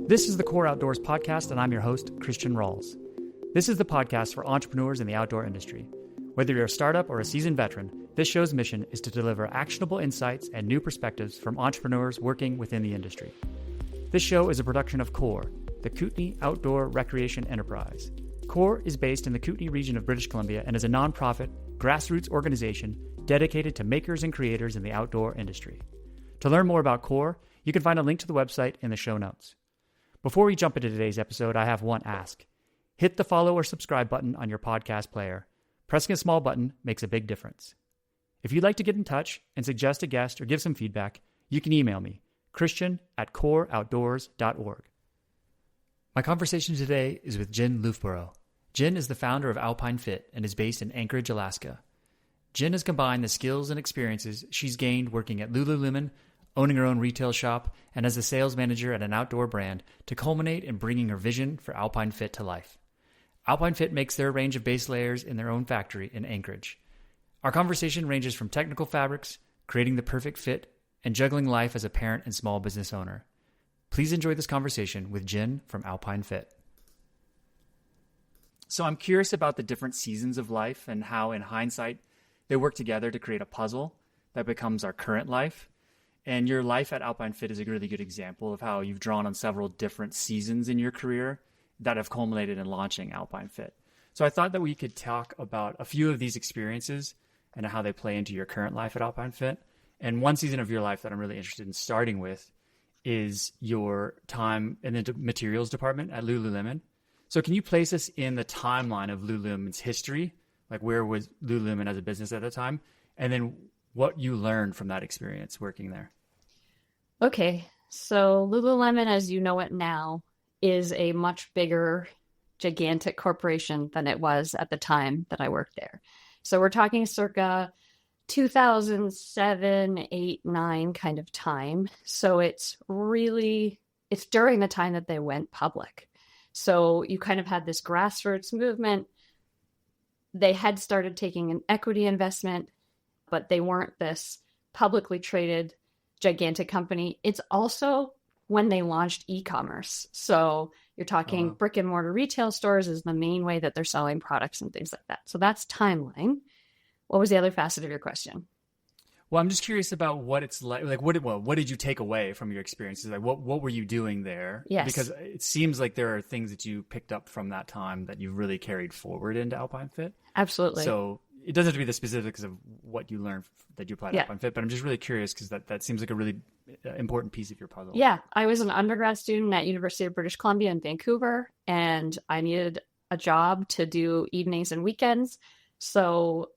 This is the Core Outdoors podcast, and I'm your host, Christian Rawles. This is the podcast for entrepreneurs in the outdoor industry. Whether you're a startup or a seasoned veteran, this show's mission is to deliver actionable insights and new perspectives from entrepreneurs working within the industry. This show is a production of Core, the Kootenay Outdoor Recreation Enterprise. Core is based in the Kootenay region of British Columbia and is a nonprofit, grassroots organization dedicated to makers and creators in the outdoor industry. To learn more about Core, you can find a link to the website in the show notes. Before we jump into today's episode, I have one ask. Hit the follow or subscribe button on your podcast player. Pressing a small button makes a big difference. If you'd like to get in touch and suggest a guest or give some feedback, you can email me, christian@coreoutdoors.org. My conversation today is with Jen Loofbourrow. Jen is the founder of Alpine Fit and is based in Anchorage, Alaska. Jen has combined the skills and experiences she's gained working at Lululemon, owning her own retail shop, and as a sales manager at an outdoor brand to culminate in bringing her vision for Alpine Fit to life. Alpine Fit makes their range of base layers in their own factory in Anchorage. Our conversation ranges from technical fabrics, creating the perfect fit, and juggling life as a parent and small business owner. Please enjoy this conversation with Jen from Alpine Fit. So I'm curious about the different seasons of life and how, in hindsight, they work together to create a puzzle that becomes our current life. And your life at Alpine Fit is a really good example of how you've drawn on several different seasons in your career that have culminated in launching Alpine Fit. So I thought that we could talk about a few of these experiences and how they play into your current life at Alpine Fit. And one season of your life that I'm really interested in starting with is your time in the materials department at Lululemon. So can you place us in the timeline of Lululemon's history? Like, where was Lululemon as a business at the time? And then what you learned from that experience working there? Okay, so Lululemon, as you know it now, is a much bigger, gigantic corporation than it was at the time that I worked there. So we're talking circa 2007, 8, 9 kind of time. So it's during the time that they went public. So you kind of had this grassroots movement. They had started taking an equity investment, but they weren't this publicly traded gigantic company. It's also when they launched e-commerce. So you're talking brick and mortar retail stores is the main way that they're selling products and things like that. So that's timeline. What was the other facet of your question? Well, I'm just curious about what it's like. Like, what did you take away from your experiences? Like, what were you doing there? Yes. Because it seems like there are things that you picked up from that time that you've really carried forward into Alpine Fit. Absolutely. So it doesn't have to be the specifics of what you learned that you applied to Alpine Fit, but I'm just really curious because that seems like a really important piece of your puzzle. Yeah. I was an undergrad student at University of British Columbia in Vancouver, and I needed a job to do evenings and weekends. So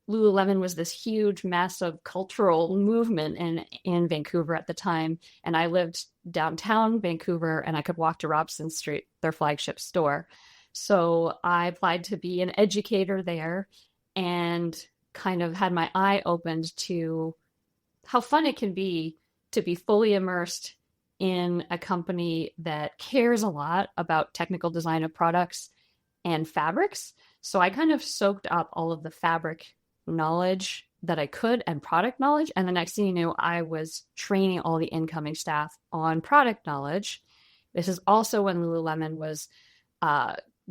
Lululemon was this huge, massive cultural movement in Vancouver at the time. And I lived downtown Vancouver and I could walk to Robson Street, their flagship store. So I applied to be an educator there and kind of had my eye opened to how fun it can be to be fully immersed in a company that cares a lot about technical design of products and fabrics. So I kind of soaked up all of the fabric knowledge that I could and product knowledge. And the next thing you knew, I was training all the incoming staff on product knowledge. This is also when Lululemon was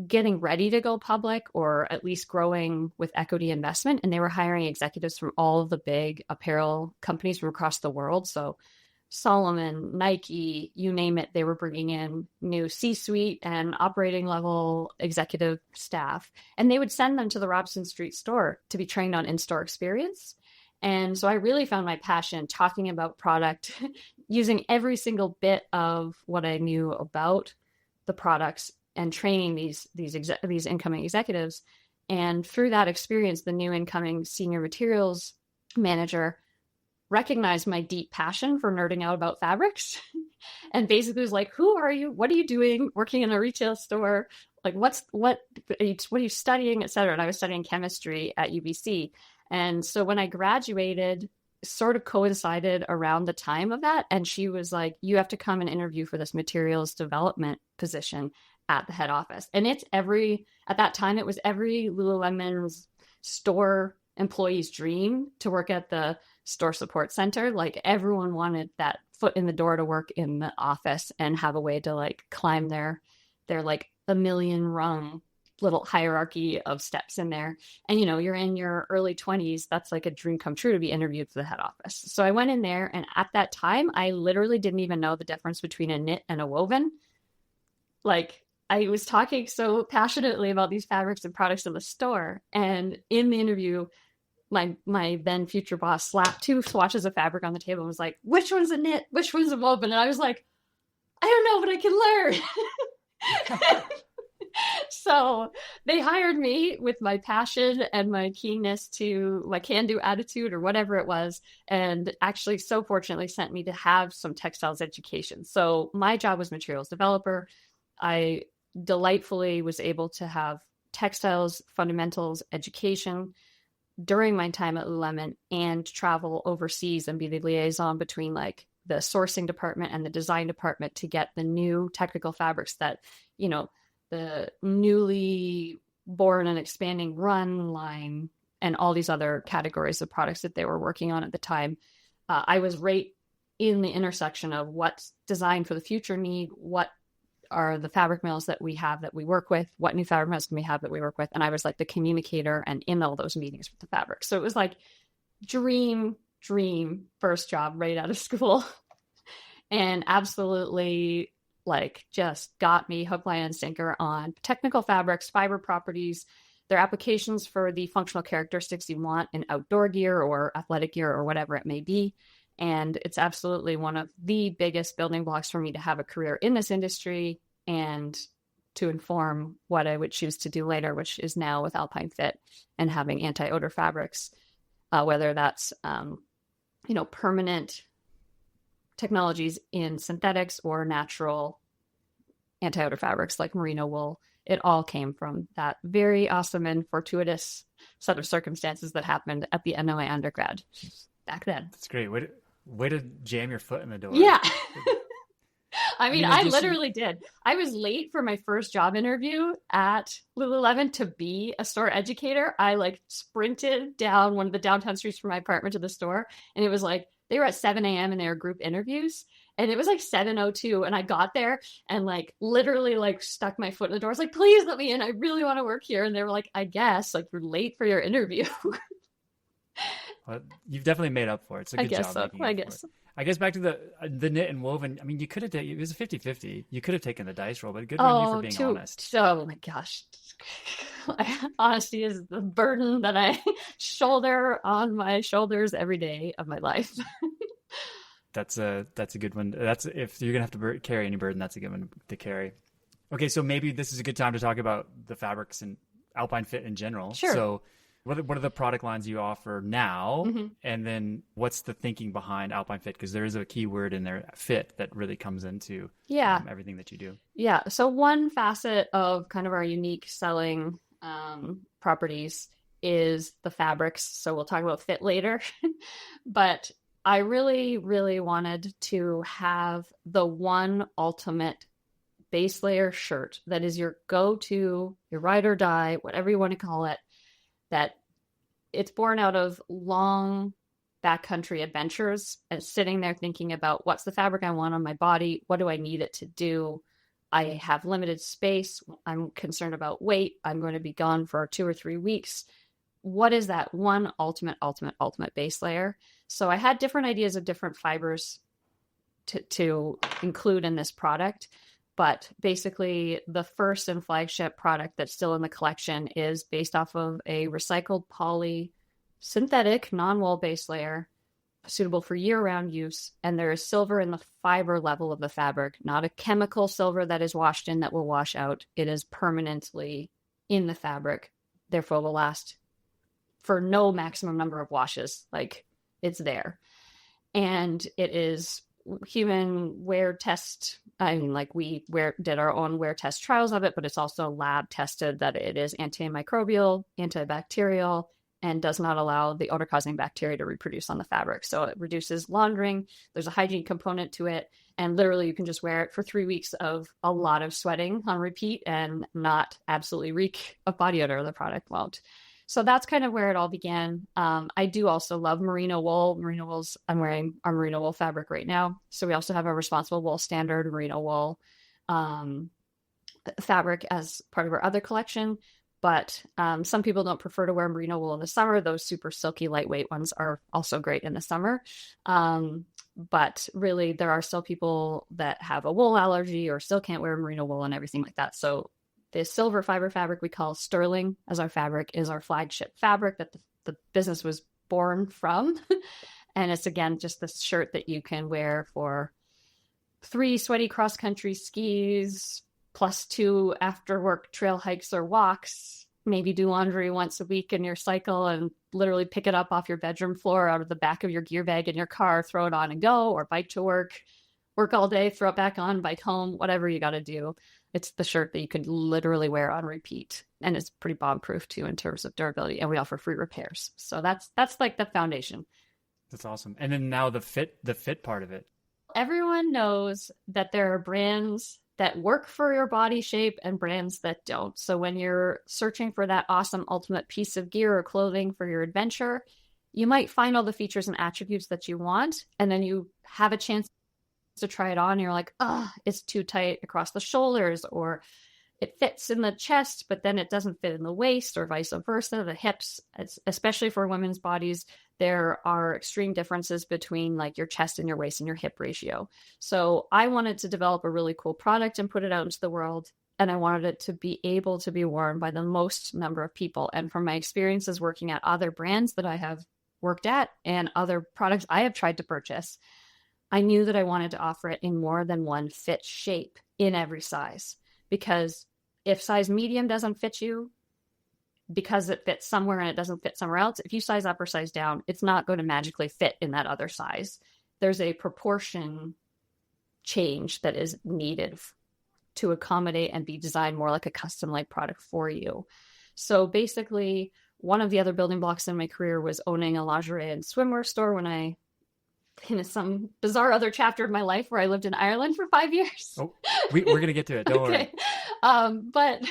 getting ready to go public, or at least growing with equity investment. And they were hiring executives from all of the big apparel companies from across the world. So Solomon, Nike, you name it, they were bringing in new C-suite and operating level executive staff. And they would send them to the Robson Street store to be trained on in-store experience. And so I really found my passion talking about product, using every single bit of what I knew about the products and training these incoming executives. And through that experience, the new incoming senior materials manager recognized my deep passion for nerding out about fabrics and basically was like, who are you? What are you doing working in a retail store? Like, what are you studying, et cetera? And I was studying chemistry at UBC. And so when I graduated, sort of coincided around the time of that. And she was like, you have to come and interview for this materials development position at the head office. And at that time, it was every Lululemon's store employee's dream to work at the store support center. Like everyone wanted that foot in the door to work in the office and have a way to like climb their like a million rung little hierarchy of steps in there. And, you know, you're in your early 20s. That's like a dream come true to be interviewed for the head office. So I went in there, and at that time, I literally didn't even know the difference between a knit and a woven. Like, I was talking so passionately about these fabrics and products in the store. And in the interview, my then future boss slapped 2 swatches of fabric on the table and was like, which one's a knit? Which one's a woven? And I was like, I don't know, but I can learn. So they hired me with my passion and my keenness to my can-do attitude or whatever it was, and actually so fortunately sent me to have some textiles education. So my job was materials developer. I delightfully was able to have textiles fundamentals education during my time at Lululemon and travel overseas and be the liaison between like the sourcing department and the design department to get the new technical fabrics that, you know, the newly born and expanding run line and all these other categories of products that they were working on at the time. I was right in the intersection of what's designed for the future need, what are the fabric mills that we have that we work with, what new fabric mills can we have that we work with. And I was like the communicator and in all those meetings with the fabric. So it was like dream first job right out of school. And absolutely like just got me hook, line, and sinker on technical fabrics, fiber properties, their applications for the functional characteristics you want in outdoor gear or athletic gear or whatever it may be. And it's absolutely one of the biggest building blocks for me to have a career in this industry and to inform what I would choose to do later, which is now with Alpine Fit and having anti-odor fabrics, whether that's, you know, permanent technologies in synthetics or natural anti-odor fabrics like merino wool. It all came from that very awesome and fortuitous set of circumstances that happened at the end of my undergrad back then. That's great. Way to jam your foot in the door. Yeah. I mean, I literally did. I was late for my first job interview at Lululemon to be a store educator. I like sprinted down one of the downtown streets from my apartment to the store. And it was like, they were at 7 a.m. and they were group interviews. And it was like 7:02. And I got there and like literally like stuck my foot in the door. I was like, please let me in. I really want to work here. And they were like, I guess like you're late for your interview. Well, you've definitely made up for it. It's a good job. So. I guess. I guess back to the knit and woven. I mean, you could have it was a 50-50. You could have taken the dice roll, but good on you for being honest. Oh my gosh. Honesty is the burden that I shoulder on my shoulders every day of my life. That's a good one. That's if you're gonna have to carry any burden, that's a good one to carry. Okay, so maybe this is a good time to talk about the fabrics and Alpine Fit in general. Sure. So what are the product lines you offer now? Mm-hmm. And then what's the thinking behind Alpine Fit? Because there is a key word in there, fit, that really comes into everything that you do. Yeah. So one facet of kind of our unique selling properties is the fabrics. So we'll talk about fit later. But I really, really wanted to have the one ultimate base layer shirt that is your go-to, your ride or die, whatever you want to call it, that it's born out of long backcountry adventures and sitting there thinking about what's the fabric I want on my body? What do I need it to do? I have limited space. I'm concerned about weight. I'm going to be gone for 2 or 3 weeks. What is that one ultimate base layer? So I had different ideas of different fibers to include in this product. But basically, the first and flagship product that's still in the collection is based off of a recycled poly synthetic non-wool base layer, suitable for year-round use. And there is silver in the fiber level of the fabric, not a chemical silver that is washed in that will wash out. It is permanently in the fabric, therefore will last for no maximum number of washes. Like, it's there. And it is human wear test. I mean, like we did our own wear test trials of it, but it's also lab tested that it is antimicrobial, antibacterial, and does not allow the odor causing bacteria to reproduce on the fabric. So it reduces laundering. There's a hygiene component to it. And literally you can just wear it for 3 weeks of a lot of sweating on repeat and not absolutely reek of body odor. The product won't. So that's kind of where it all began. I do also love merino wool. Merino wools, I'm wearing our merino wool fabric right now. So we also have a responsible wool standard merino wool fabric as part of our other collection. But some people don't prefer to wear merino wool in the summer. Those super silky, lightweight ones are also great in the summer. But really, there are still people that have a wool allergy or still can't wear merino wool and everything like that. So the silver fiber fabric we call sterling as our fabric is our flagship fabric that the business was born from. And it's, again, just this shirt that you can wear for 3 sweaty cross-country skis, plus 2 after work trail hikes or walks, maybe do laundry once a week in your cycle and literally pick it up off your bedroom floor out of the back of your gear bag in your car, throw it on and go, or bike to work all day, throw it back on, bike home, whatever you got to do. It's the shirt that you could literally wear on repeat. And it's pretty bomb proof too in terms of durability. And we offer free repairs. So that's like the foundation. That's awesome. And then now the fit part of it. Everyone knows that there are brands that work for your body shape and brands that don't. So when you're searching for that awesome ultimate piece of gear or clothing for your adventure, you might find all the features and attributes that you want, and then you have a chance to try it on and you're like, oh, it's too tight across the shoulders, or it fits in the chest, but then it doesn't fit in the waist, or vice versa. The hips, especially for women's bodies, there are extreme differences between like your chest and your waist and your hip ratio. So I wanted to develop a really cool product and put it out into the world. And I wanted it to be able to be worn by the most number of people. And from my experiences working at other brands that I have worked at and other products I have tried to purchase, I knew that I wanted to offer it in more than one fit shape in every size. Because if size medium doesn't fit you, because it fits somewhere and it doesn't fit somewhere else, if you size up or size down, it's not going to magically fit in that other size. There's a proportion change that is needed to accommodate and be designed more like a custom-like product for you. So basically, one of the other building blocks in my career was owning a lingerie and swimwear store when I, in some bizarre other chapter of my life where I lived in Ireland for 5 years. Oh, we're going to get to it. Don't worry. But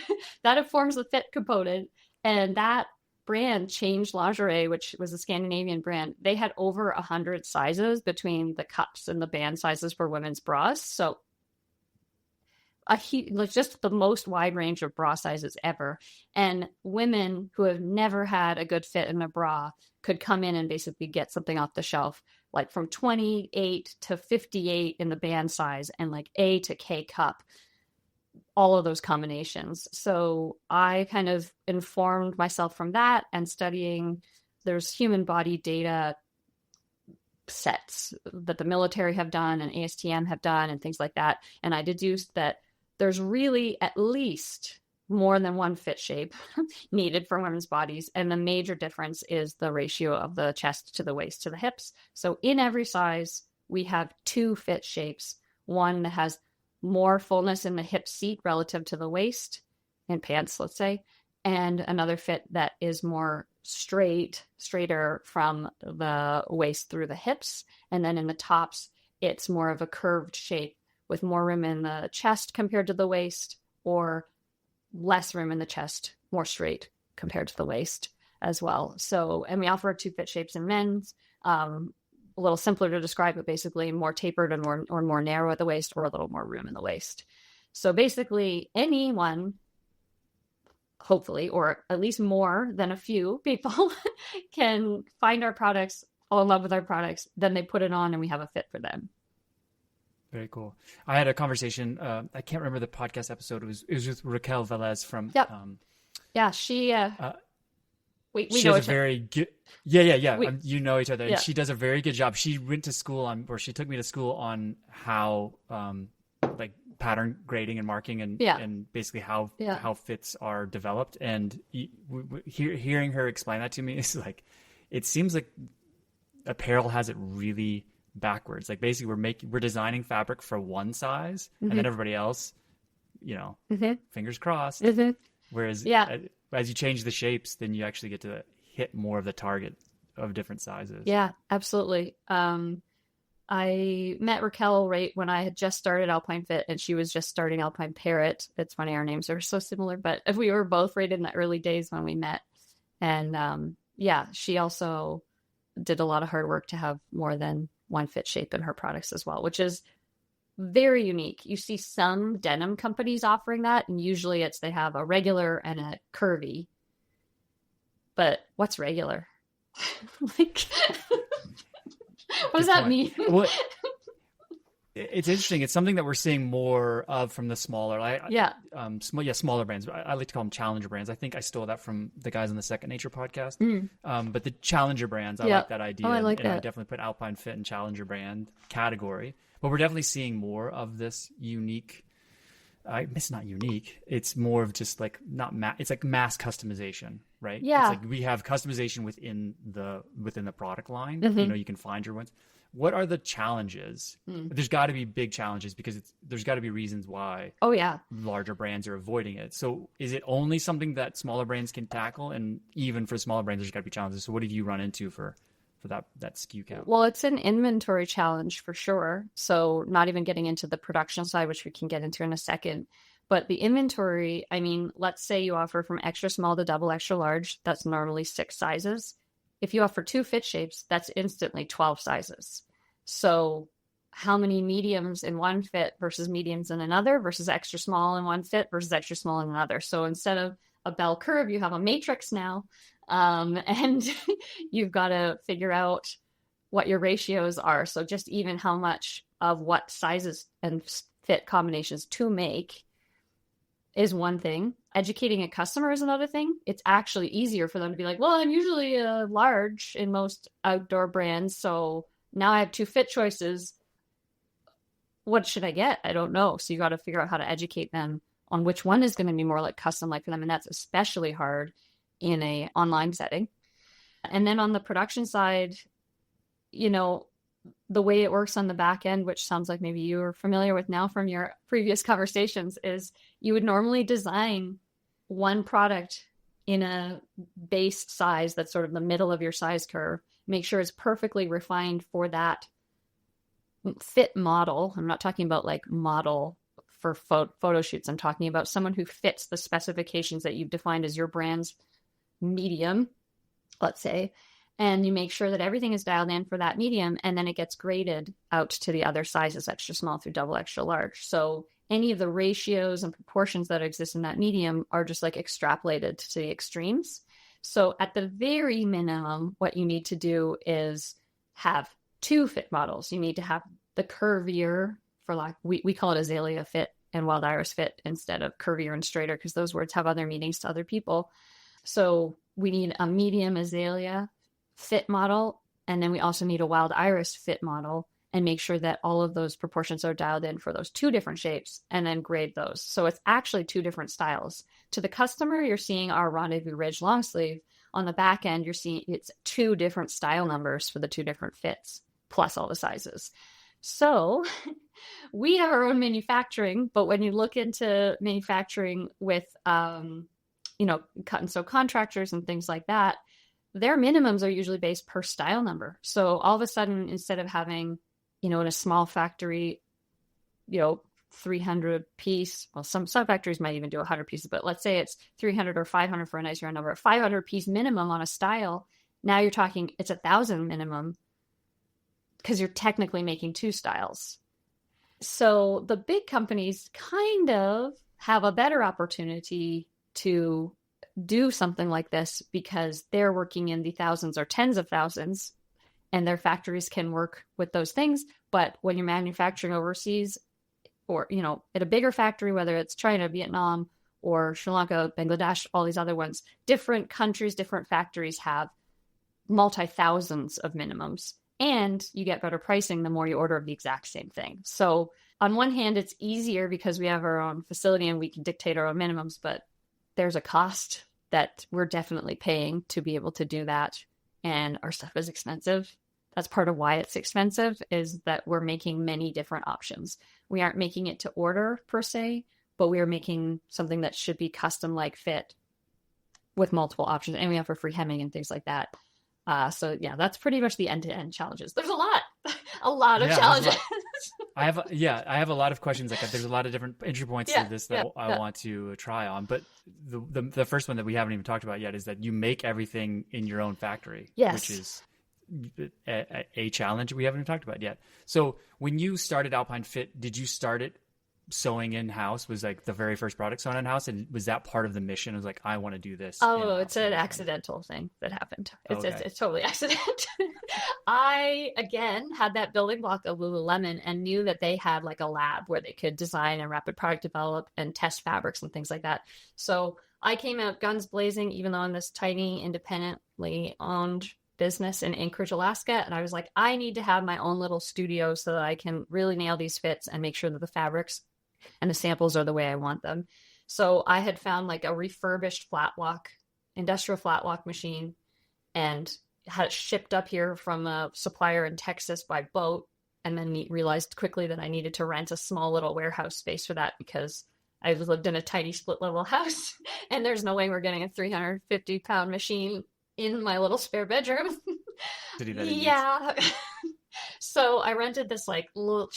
that informs the fit component. And that brand, Change Lingerie, which was a Scandinavian brand, they had over 100 sizes between the cups and the band sizes for women's bras. So just the most wide range of bra sizes ever. And women who have never had a good fit in a bra could come in and basically get something off the shelf, like from 28 to 58 in the band size and like A to K cup, all of those combinations. So I kind of informed myself from that and studying, there's human body data sets that the military have done and ASTM have done and things like that. And I deduced that there's really at least more than one fit shape needed for women's bodies. And the major difference is the ratio of the chest to the waist to the hips. So in every size, we have 2 fit shapes. One that has more fullness in the hip seat relative to the waist in pants, let's say, and another fit that is more straighter from the waist through the hips. And then in the tops, it's more of a curved shape with more room in the chest compared to the waist, or less room in the chest, more straight compared to the waist as well. So, and we offer 2 fit shapes in men's, a little simpler to describe, but basically more tapered and more narrow at the waist, or a little more room in the waist. So basically anyone, hopefully, or at least more than a few people can find our products, fall in love with our products, then they put it on and we have a fit for them. Very cool. I had a conversation. I can't remember the podcast episode. It was with Raquel Velez from. Yep. Yeah, she. We she know has a very good. Yeah. You know each other, and yeah. she does a very good job. She went to school she took me to school on how, like pattern grading and marking, and basically how fits are developed. And hearing her explain that to me is like, it seems like apparel has it really backwards. Like basically we're designing fabric for one size, and then everybody else, fingers crossed. Whereas as you change the shapes, then you actually get to hit more of the target of different sizes. Yeah, absolutely. I met Raquel right when I had just started Alpine Fit, and she was just starting Alpine Parrot. It's funny, our names are so similar, but we were both right in the early days when we met. And yeah, she also did a lot of hard work to have more than one fit shape in her products as well, which is very unique. You see some denim companies offering that, and usually they have a regular and a curvy. But what's regular? Like, what does that mean? Well, it's interesting. It's something that we're seeing more of from the smaller, smaller brands. I like to call them challenger brands. I think I stole that from the guys on the Second Nature podcast. But the challenger brands, I like that idea. Oh, I like that. I definitely put Alpine Fit in challenger brand category. But we're definitely seeing more of this unique. It's not unique. It's more of just like it's like mass customization, right? Yeah. It's like we have customization within the product line. You can find your ones. What are the challenges? There's got to be big challenges because there's got to be reasons why. Oh yeah, larger brands are avoiding it. So is it only something that smaller brands can tackle? And even for smaller brands, there's got to be challenges. So what have you run into for that SKU count? Well, it's an inventory challenge for sure. So not even getting into the production side, which we can get into in a second. But the inventory, I mean, let's say you offer from extra small to double extra large. That's normally 6 sizes. If you offer 2 fit shapes, that's instantly 12 sizes. So how many mediums in one fit versus mediums in another versus extra small in one fit versus extra small in another. So instead of a bell curve, you have a matrix now. And you've got to figure out what your ratios are. So just even how much of what sizes and fit combinations to make is one thing. Educating a customer is another thing. It's actually easier for them to be like, well, I'm usually a large in most outdoor brands. So now I have 2 fit choices. What should I get? I don't know. So you got to figure out how to educate them on which one is going to be more like custom like for them. And that's especially hard in a online setting. And then on the production side, the way it works on the back end, which sounds like maybe you are familiar with now from your previous conversations, is you would normally design one product in a base size that's sort of the middle of your size curve, make sure it's perfectly refined for that fit model. I'm not talking about like model for photo shoots. I'm talking about someone who fits the specifications that you've defined as your brand's medium, let's say, and you make sure that everything is dialed in for that medium, and then it gets graded out to the other sizes, extra small through double extra large. So any of the ratios and proportions that exist in that medium are just like extrapolated to the extremes. So at the very minimum, what you need to do is have 2 fit models. You need to have the curvier, we call it azalea fit and wild iris fit instead of curvier and straighter, because those words have other meanings to other people. So we need a medium azalea fit model, and then we also need a wild iris fit model, and make sure that all of those proportions are dialed in for those 2 different shapes, and then grade those. So it's actually 2 different styles. To the customer, you're seeing our Rendezvous Ridge long sleeve. On the back end, you're seeing it's 2 different style numbers for the 2 different fits, plus all the sizes. So we have our own manufacturing, but when you look into manufacturing with, cut and sew contractors and things like that, their minimums are usually based per style number. So all of a sudden, instead of having, in a small factory, 300 piece, well, some factories might even do 100 pieces, but let's say it's 300 or 500 for a nice round number, 500 piece minimum on a style. Now you're talking, it's 1,000 minimum, because you're technically making 2 styles. So the big companies kind of have a better opportunity to do something like this because they're working in the thousands or tens of thousands, and their factories can work with those things. But when you're manufacturing overseas, or, at a bigger factory, whether it's China, Vietnam, or Sri Lanka, Bangladesh, all these other ones, different countries, different factories have multi-thousands of minimums, and you get better pricing the more you order of the exact same thing. So on one hand, it's easier because we have our own facility and we can dictate our own minimums, but there's a cost that we're definitely paying to be able to do that. And our stuff is expensive. That's part of why it's expensive, is that we're making many different options. We aren't making it to order per se, but we are making something that should be custom like fit with multiple options. And we offer free hemming and things like that. So yeah, that's pretty much the end-to-end challenges. There's a lot of challenges. I have a lot of questions. Like there's a lot of different entry points to this that I want to try on. But the first one that we haven't even talked about yet is that you make everything in your own factory, which is a challenge we haven't even talked about yet. So when you started Alpine Fit, did you start it sewing in-house? Was like the very first product sewn in-house, and was that part of the mission? It was like, I want to do this. Oh, it's an accidental thing that happened. It's totally accident. I again had that building block of Lululemon and knew that they had like a lab where they could design and rapid product develop and test fabrics and things like that. So I came out guns blazing, even though I'm this tiny independently owned business in Anchorage, Alaska. And I was like, I need to have my own little studio so that I can really nail these fits and make sure that the fabrics and the samples are the way I want them. So I had found like a refurbished industrial flat lock machine, and had it shipped up here from a supplier in Texas by boat. And then realized quickly that I needed to rent a small little warehouse space for that, because I lived in a tiny split level house and there's no way we're getting a 350-pound machine in my little spare bedroom. Yeah. So I rented this like little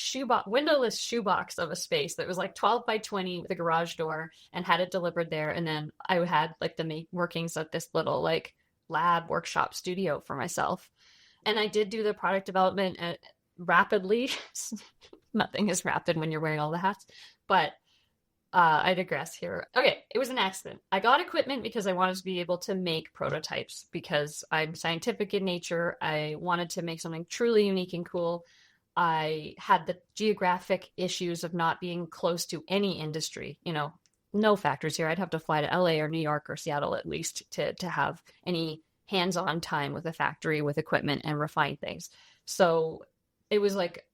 windowless shoebox of a space that was like 12 by 20 with a garage door, and had it delivered there. And then I had like the workings of this little like lab workshop studio for myself. And I did do the product development rapidly. Nothing is rapid when you're wearing all the hats, but I digress here. Okay, it was an accident. I got equipment because I wanted to be able to make prototypes, because I'm scientific in nature. I wanted to make something truly unique and cool. I had the geographic issues of not being close to any industry, no factories here. I'd have to fly to LA or New York or Seattle at least to have any hands-on time with a factory with equipment and refine things. So it was like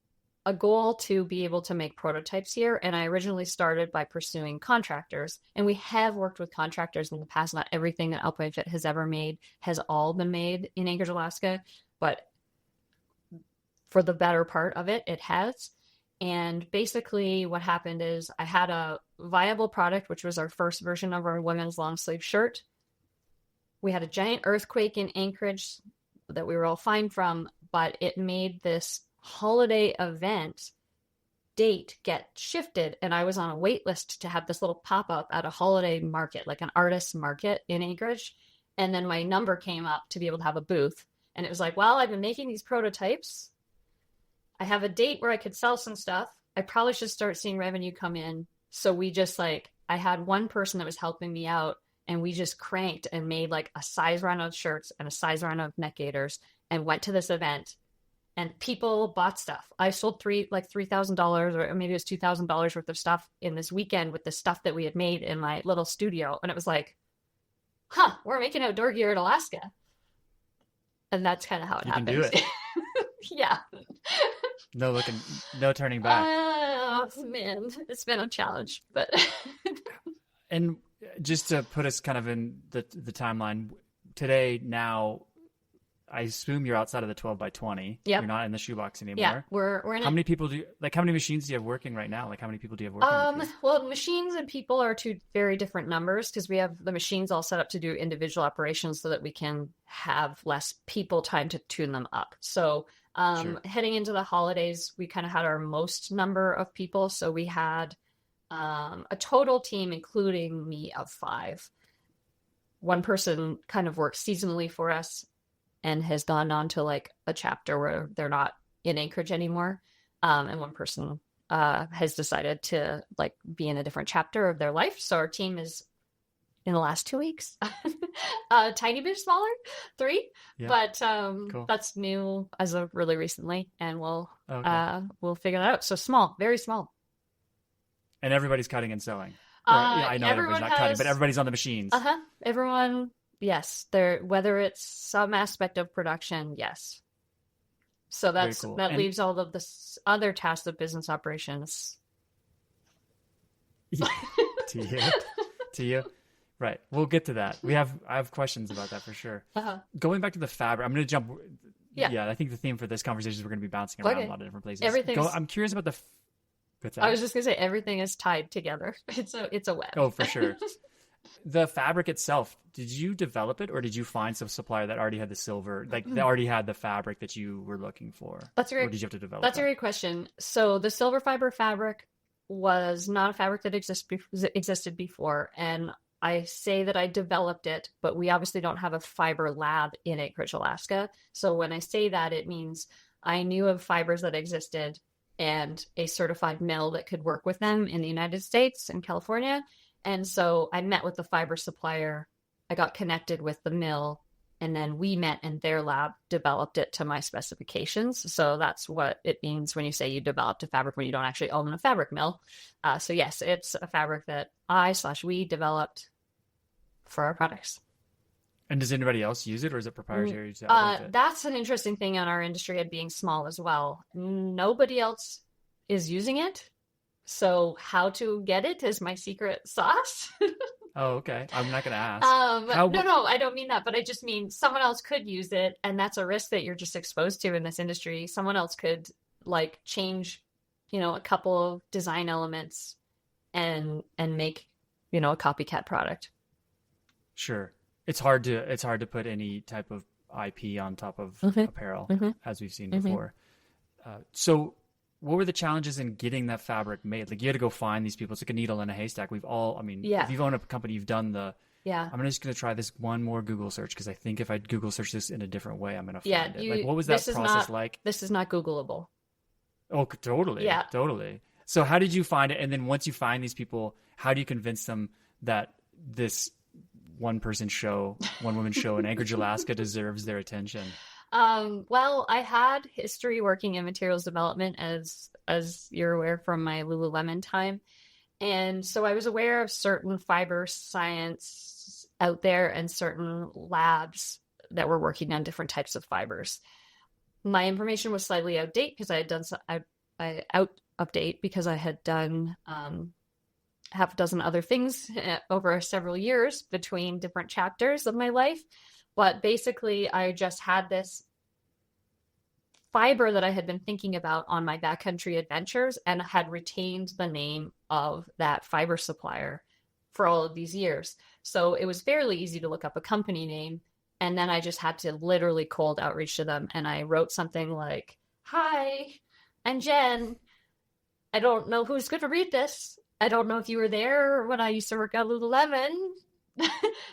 a goal to be able to make prototypes here. And I originally started by pursuing contractors, and we have worked with contractors in the past. Not everything that Alpine Fit has ever made has all been made in Anchorage, Alaska, but for the better part of it, it has. And basically what happened is I had a viable product, which was our first version of our women's long sleeve shirt. We had a giant earthquake in Anchorage that we were all fine from, but it made this holiday event date get shifted, and I was on a wait list to have this little pop-up at a holiday market, like an artist market in Anchorage. And then my number came up to be able to have a booth, and it was like, well, I've been making these prototypes. I have a date where I could sell some stuff. I probably should start seeing revenue come in. So we just I had one person that was helping me out, and we just cranked and made like a size run of shirts and a size run of neck gaiters and went to this event. And people bought stuff. I sold $3,000 or maybe it was $2,000 worth of stuff in this weekend with the stuff that we had made in my little studio. And it was like, we're making outdoor gear in Alaska. And that's kind of how it happened. You can do it. Yeah. No turning back. Oh, man. It's been a challenge, but. And just to put us kind of in the timeline, today, now, I assume you're outside of the 12 by 20. Yep. You're not in the shoebox anymore. Yeah, we're in How many people how many machines do you have working right now? Like, how many people do you have working with you? Well, machines and people are two very different numbers, because we have the machines all set up to do individual operations so that we can have less people time to tune them up. So Sure. Heading into the holidays, we kind of had our most number of people. So we had a total team, including me, of 5. One person kind of works seasonally for us and has gone on to like a chapter where they're not in Anchorage anymore. And one person has decided to like be in a different chapter of their life. So our team is, in the last 2 weeks, a tiny bit smaller, 3, Yeah. but Cool. that's new as of really recently, and we'll figure that out. So small, very small. And everybody's cutting and sewing. I know everybody's not cutting, but everybody's on the machines. Everyone, yes. Whether it's some aspect of production, yes. So that's cool. that leaves all of the other tasks of business operations to you. Right. We'll get to that. I have questions about that for sure. Going back to the fabric, I'm going to jump. Yeah. I think the theme for this conversation is we're going to be bouncing around a lot of different places. I'm curious about I was just going to say, everything is tied together. It's a web. Oh, for sure. The fabric itself, did you develop it or did you find some supplier that already had the silver, like they already had the fabric that you were looking for? That's Or did you have to develop That's a that? great question. So the silver fiber fabric was not a fabric that existed before, and I say that I developed it, but we obviously don't have a fiber lab in Anchorage, Alaska. So when I say that, it means I knew of fibers that existed and a certified mill that could work with them in the United States and California. And so I met with the fiber supplier. I got connected with the mill, and then we met in their lab, developed it to my specifications. So that's what it means when you say you developed a fabric when you don't actually own a fabric mill. So yes, it's a fabric that we developed for our products. And does anybody else use it or is it proprietary to Outfit? That's an interesting thing in our industry at being small as well. Nobody else is using it. So how to get it is my secret sauce. Oh, okay. I'm not going to ask. No, I don't mean that, but I just mean someone else could use it, and that's a risk that you're just exposed to in this industry. Someone else could like change, a couple of design elements and make, a copycat product. Sure. It's hard to put any type of IP on top of apparel, as we've seen before. So what were the challenges in getting that fabric made? Like you had to go find these people. It's like a needle in a haystack. If you've owned a company, you've done I'm just going to try this one more Google search because I think if I Google search this in a different way, I'm going to find it. Like what was that process like? This is not Googleable. Oh, totally. Yeah. Totally. So how did you find it? And then once you find these people, how do you convince them that this one woman show in Anchorage, Alaska deserves their attention? Well, I had history working in materials development as you're aware from my Lululemon time. And so I was aware of certain fiber science out there and certain labs that were working on different types of fibers. My information was slightly outdated because I had done half a dozen other things over several years between different chapters of my life. But basically, I just had this fiber that I had been thinking about on my backcountry adventures and had retained the name of that fiber supplier for all of these years. So it was fairly easy to look up a company name. And then I just had to literally cold outreach to them. And I wrote something like, "Hi, I'm Jen. I don't know who's going to read this. I don't know if you were there when I used to work at Lululemon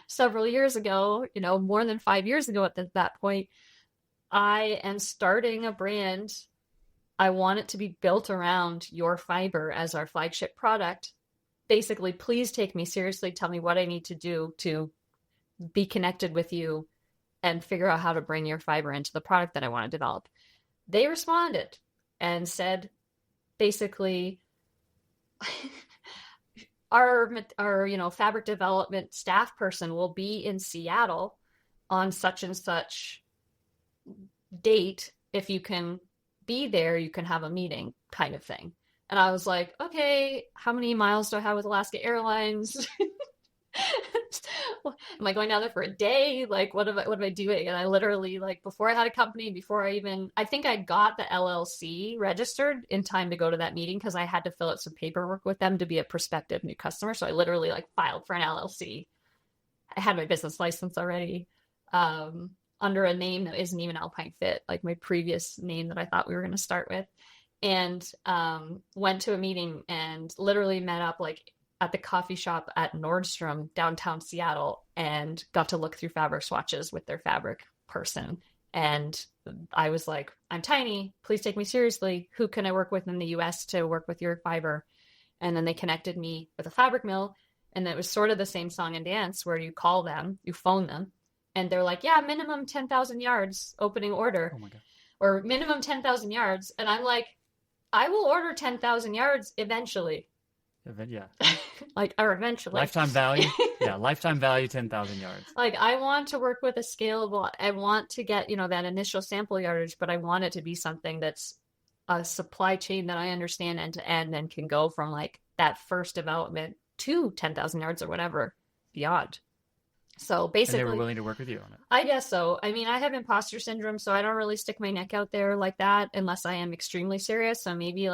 several years ago, more than 5 years ago at that point. I am starting a brand. I want it to be built around your fiber as our flagship product. Basically, please take me seriously. Tell me what I need to do to be connected with you and figure out how to bring your fiber into the product that I want to develop." They responded and said, basically, our fabric development staff person will be in Seattle on such and such date. If you can be there, you can have a meeting, kind of thing. And I was like, okay, how many miles do I have with Alaska Airlines? Am I going down there for a day? Like, what am I doing? And I literally, before I had a company, I think I got the LLC registered in time to go to that meeting because I had to fill out some paperwork with them to be a prospective new customer. So I literally filed for an LLC. I had my business license already under a name that isn't even Alpine Fit, like my previous name that I thought we were going to start with. And went to a meeting and literally met up at the coffee shop at Nordstrom downtown Seattle and got to look through fabric swatches with their fabric person. And I was like, "I'm tiny. Please take me seriously. Who can I work with in the US to work with your fiber?" And then they connected me with a fabric mill. And it was sort of the same song and dance where you call them, you phone them, and they're like, "Yeah, minimum 10,000 yards opening order." Oh my God. Or minimum 10,000 yards. And I'm like, I will order 10,000 yards eventually. Yeah. Or eventually. Lifetime value. Yeah. Lifetime value, 10,000 yards. I want to work with a scalable, I want to get, that initial sample yardage, but I want it to be something that's a supply chain that I understand end to end and can go from that first development to 10,000 yards or whatever beyond. So basically, and they were willing to work with you on it. I guess so. I mean, I have imposter syndrome, so I don't really stick my neck out there like that unless I am extremely serious. So maybe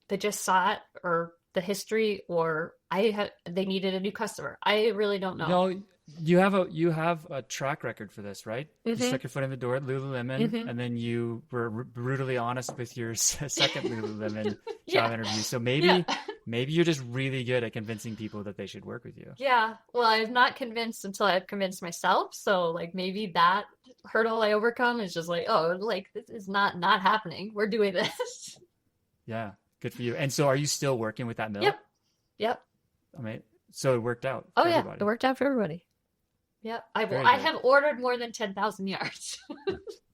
they just saw it, or the history, or they needed a new customer. I really don't know. No, you have a track record for this, right? You stuck your foot in the door at Lululemon, and then you were brutally honest with your second Lululemon job interview. So maybe you're just really good at convincing people that they should work with you. Yeah. Well, I'm not convinced until I've convinced myself. So like maybe that hurdle I overcome is just like, oh, like this is not happening. We're doing this. Yeah, good for you. And so, are you still working with that mill? Yep. I mean, so it worked out. Oh for yeah, everybody. it worked out for everybody. Yep. I Very have good. ordered more than 10,000 yards.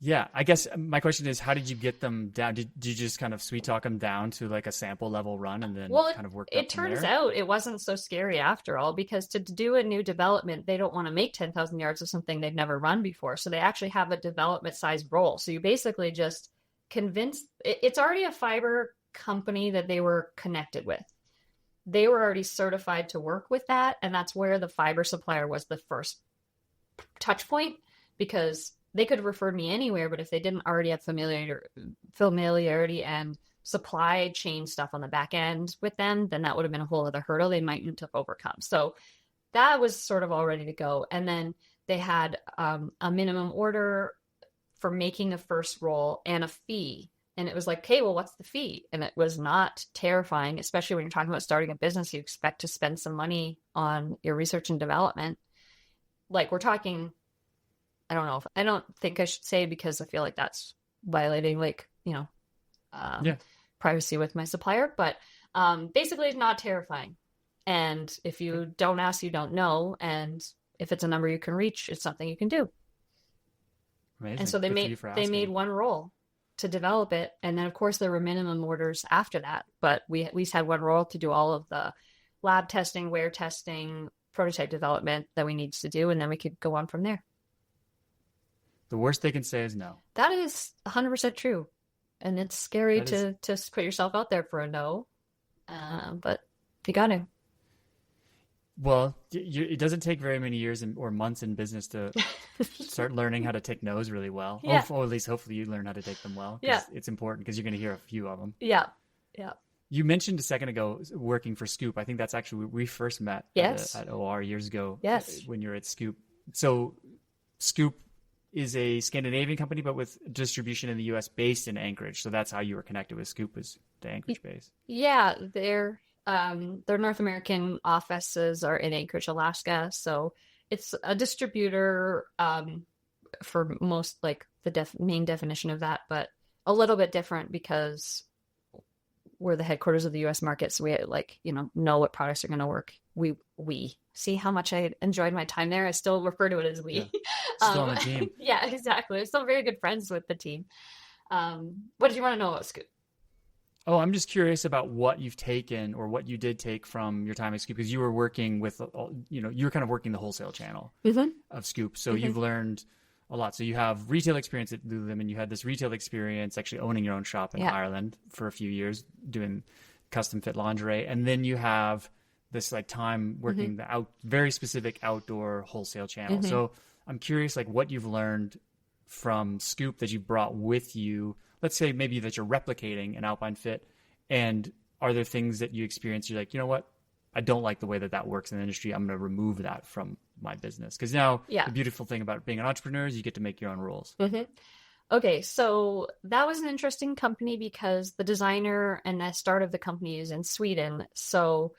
Yeah, I guess my question is, how did you get them down? Did you just kind of sweet talk them down to like a sample level run and then kind of work up it from turns there? out it wasn't so scary after all, because to do a new development, they don't want to make 10,000 yards of something they've never run before. So they actually have a development size roll. So you basically just convince it's already a fiber company that they were connected with. They were already certified to work with that. And that's where the fiber supplier was the first touch point, because they could have referred me anywhere, but if they didn't already have familiarity and supply chain stuff on the back end with them, then that would have been a whole other hurdle they mightn't have overcome. So that was sort of all ready to go. And then they had a minimum order for making a first roll and a fee. And it was like, okay, well, what's the fee? And it was not terrifying, especially when you're talking about starting a business. You expect to spend some money on your research and development. Like we're talking, I don't think I should say, because I feel like that's violating privacy with my supplier, but basically it's not terrifying. And if you don't ask, you don't know. And if it's a number you can reach, it's something you can do. Amazing. And so they made one roll to develop it. And then of course there were minimum orders after that, but we at least had one roll to do all of the lab testing, wear testing, prototype development that we needed to do. And then we could go on from there. The worst they can say is no. That is 100% true. And it's scary to put yourself out there for a no. But you got to. Well, it doesn't take very many years or months in business to start learning how to take no's really well. Yeah. Or at least hopefully you learn how to take them well. Yeah. It's important because you're going to hear a few of them. Yeah. Yeah. You mentioned a second ago working for Scoop. I think that's actually we first met at OR years ago. Yes. When you're at Scoop. So Scoop is a Scandinavian company, but with distribution in the U.S. based in Anchorage. So that's how you were connected with Scoop, is the Anchorage base. Yeah, their North American offices are in Anchorage, Alaska. So it's a distributor for most, like the main definition of that, but a little bit different because we're the headquarters of the U.S. market. So we know what products are going to work. We see how much I enjoyed my time there. I still refer to it as we. Yeah. Still on the team. Yeah, exactly. I'm still very good friends with the team. What did you want to know about Scoop? Oh, I'm just curious about what you've taken or what you did take from your time at Scoop, because you were working with, you were kind of working the wholesale channel of Scoop. So you've learned a lot. So you have retail experience at Lululemon. You had this retail experience actually owning your own shop in Ireland for a few years doing custom fit lingerie. And then you have this like time working the very specific outdoor wholesale channel. So I'm curious, like what you've learned from Scoop that you brought with you. Let's say maybe that you're replicating an Alpine Fit, and are there things that you experience you're like, you know what, I don't like the way that works in the industry. I'm going to remove that from my business. Because now the beautiful thing about being an entrepreneur is you get to make your own rules. Okay, so that was an interesting company because the designer and the start of the company is in Sweden. So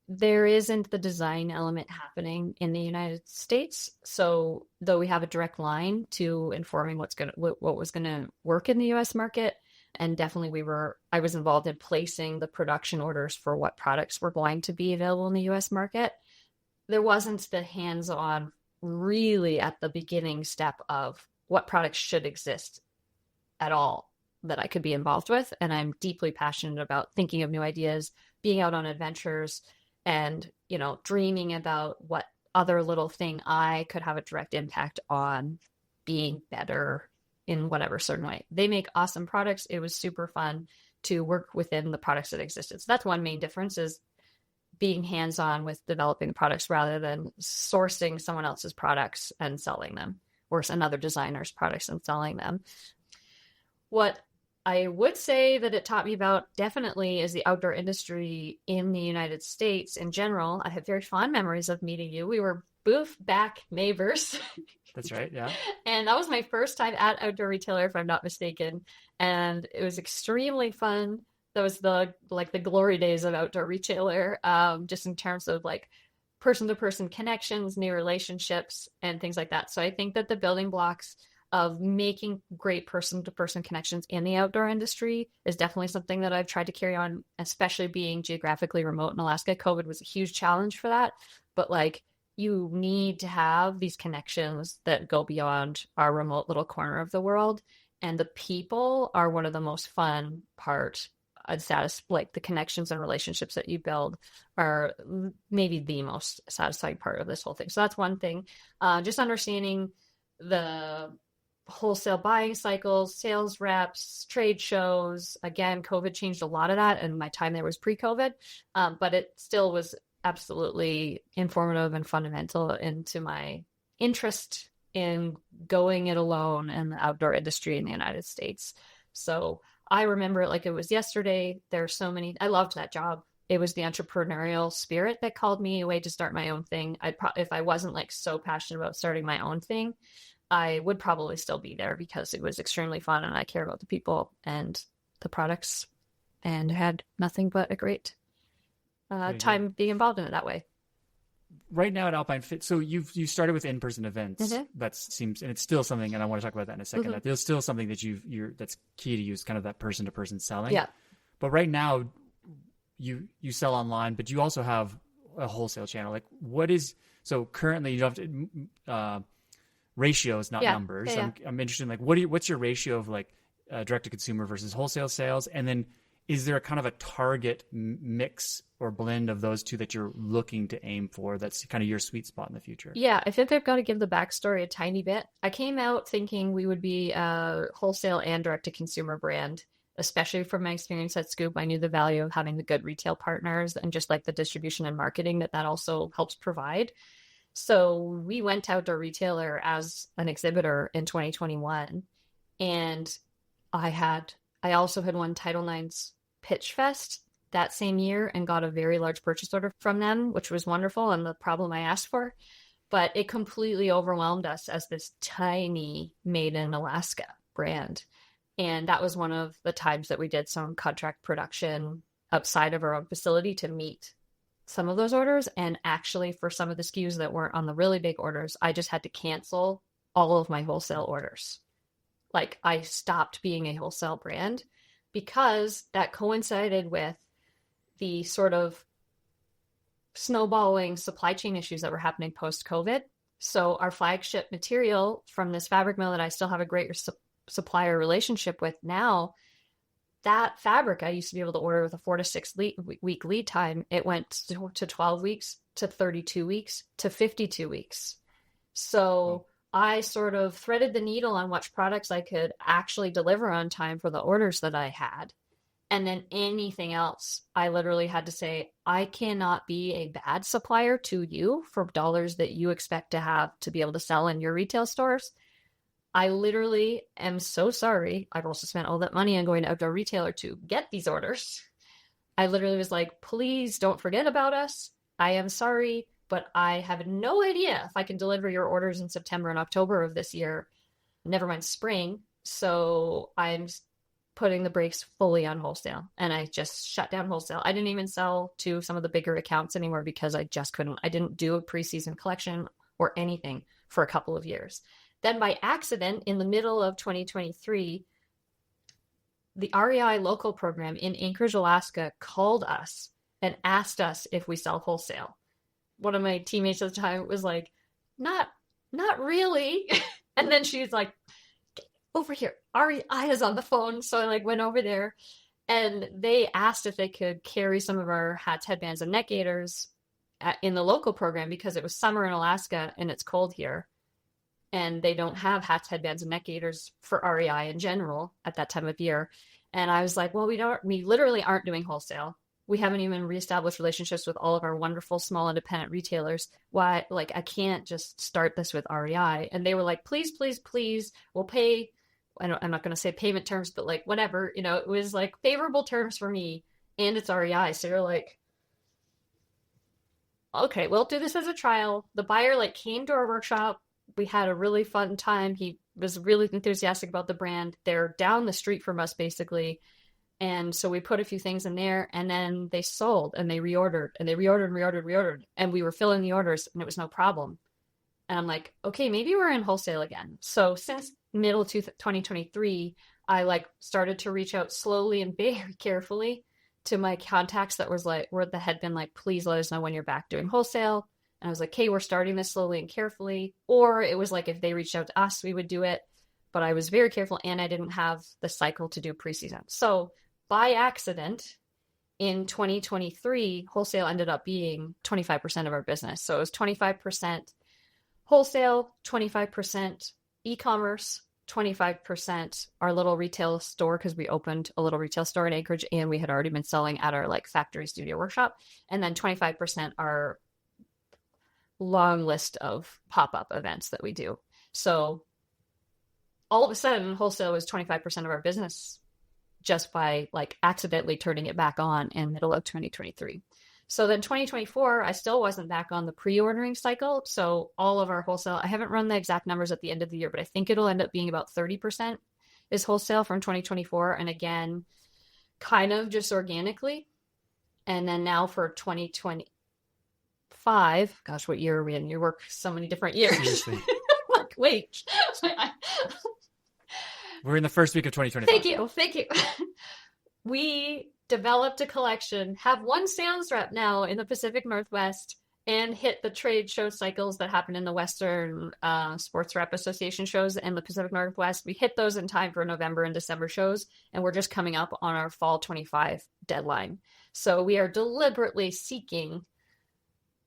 there isn't the design element happening in the United States. So though we have a direct line to informing what was going to work in the US market, and definitely I was involved in placing the production orders for what products were going to be available in the US market. There wasn't the hands-on really at the beginning step of what products should exist at all that I could be involved with. And I'm deeply passionate about thinking of new ideas, being out on adventures, and, dreaming about what other little thing I could have a direct impact on being better in whatever certain way. They make awesome products. It was super fun to work within the products that existed. So that's one main difference, is being hands-on with developing the products rather than sourcing someone else's products and selling them, or another designer's products and selling them. What I would say that it taught me about definitely is the outdoor industry in the United States in general. I have very fond memories of meeting you. We were booth back neighbors. That's right. Yeah. And that was my first time at Outdoor Retailer, if I'm not mistaken. And it was extremely fun. That was the glory days of Outdoor Retailer, just in terms of like person-to-person connections, new relationships, and things like that. So I think that the building blocks of making great person-to-person connections in the outdoor industry is definitely something that I've tried to carry on, especially being geographically remote in Alaska. COVID was a huge challenge for that, but like you need to have these connections that go beyond our remote little corner of the world. And the people are one of the most fun part. Like the connections and relationships that you build are maybe the most satisfying part of this whole thing. So that's one thing. Just understanding the wholesale buying cycles, sales reps, trade shows. Again, COVID changed a lot of that, and my time there was pre-COVID, but it still was absolutely informative and fundamental into my interest in going it alone in the outdoor industry in the United States. So I remember it like it was yesterday. I loved that job. It was the entrepreneurial spirit that called me away to start my own thing. If I wasn't like so passionate about starting my own thing, I would probably still be there because it was extremely fun and I care about the people and the products and had nothing but a great time being involved in it that way. Right now at Alpine Fit, so you started with in-person events. Mm-hmm. That seems, and it's still something, and I want to talk about that in a second. Mm-hmm. There's still something that that's key to you is kind of that person-to-person selling. Yeah. But right now, you sell online, but you also have a wholesale channel. Like, so currently you don't have to, ratios, not numbers. Yeah. I'm interested in like what's your ratio of like direct-to-consumer versus wholesale sales, and then is there a kind of a target mix or blend of those two that you're looking to aim for that's kind of your sweet spot in the future? Yeah, I think I've got to give the backstory a tiny bit. I came out thinking we would be a wholesale and direct-to-consumer brand, especially from my experience at Scoop. I knew the value of having the good retail partners and just like the distribution and marketing that also helps provide. So we went to Outdoor Retailer as an exhibitor in 2021, and I also had won Title IX's Pitch Fest that same year and got a very large purchase order from them, which was wonderful and the problem I asked for. But it completely overwhelmed us as this tiny made in Alaska brand. And that was one of the times that we did some contract production outside of our own facility to meet some of those orders. And actually for some of the SKUs that weren't on the really big orders, I just had to cancel all of my wholesale orders. Like I stopped being a wholesale brand because that coincided with the sort of snowballing supply chain issues that were happening post-COVID. So our flagship material from this fabric mill that I still have a great supplier relationship with now, that fabric I used to be able to order with a 4 to 6 week lead time. It went to 12 weeks, to 32 weeks, to 52 weeks. So I sort of threaded the needle on which products I could actually deliver on time for the orders that I had. And then anything else, I literally had to say, I cannot be a bad supplier to you for dollars that you expect to have to be able to sell in your retail stores. I literally am so sorry. I've also spent all that money on going to Outdoor Retailer to get these orders. I literally was like, please don't forget about us. I am sorry, but I have no idea if I can deliver your orders in September and October of this year, never mind spring. So I'm putting the brakes fully on wholesale, and I just shut down wholesale. I didn't even sell to some of the bigger accounts anymore because I just couldn't. I didn't do a preseason collection or anything for a couple of years. Then by accident, in the middle of 2023, the REI local program in Anchorage, Alaska called us and asked us if we sell wholesale. One of my teammates at the time was like, not really. And then she's like, over here, REI is on the phone. So I went over there, and they asked if they could carry some of our hats, headbands, and neck gaiters in the local program because it was summer in Alaska and it's cold here. And they don't have hats, headbands, and neck gaiters for REI in general at that time of year. And I was like, well, we literally aren't doing wholesale. We haven't even reestablished relationships with all of our wonderful small independent retailers. Why, I can't just start this with REI. And they were like, please, please, please, we'll pay I'm not going to say payment terms, but like whatever, it was like favorable terms for me and it's REI. So you're like, okay, we'll do this as a trial. The buyer like came to our workshop. We had a really fun time. He was really enthusiastic about the brand. They're down the street from us basically. And so we put a few things in there and then they sold and they reordered and they reordered. And we were filling the orders and it was no problem. And I'm like, okay, maybe we're in wholesale again. So since middle of 2023, I like started to reach out slowly and very carefully to my contacts that had been like, please let us know when you're back doing wholesale. And I was like, hey, we're starting this slowly and carefully. Or it was like, if they reached out to us, we would do it. But I was very careful and I didn't have the cycle to do preseason. So by accident, in 2023, wholesale ended up being 25% of our business. So it was 25% wholesale, 25% e-commerce, 25% our little retail store, because we opened a little retail store in Anchorage and we had already been selling at our like factory studio workshop. And then 25% our long list of pop-up events that we do. So all of a sudden, wholesale was 25% of our business just by like accidentally turning it back on in middle of 2023. So then 2024, I still wasn't back on the pre-ordering cycle. So all of our wholesale, I haven't run the exact numbers at the end of the year, but I think it'll end up being about 30% is wholesale from 2024. And again, kind of just organically. And then now for 2025, gosh, what year are we in? You work so many different years. Like, wait. We're in the first week of 2025. Thank you. We developed a collection, have one sales rep now in the Pacific Northwest, and hit the trade show cycles that happen in the Western Sports Rep Association shows and the Pacific Northwest. We hit those in time for November and December shows, and we're just coming up on our fall 25 deadline. So we are deliberately seeking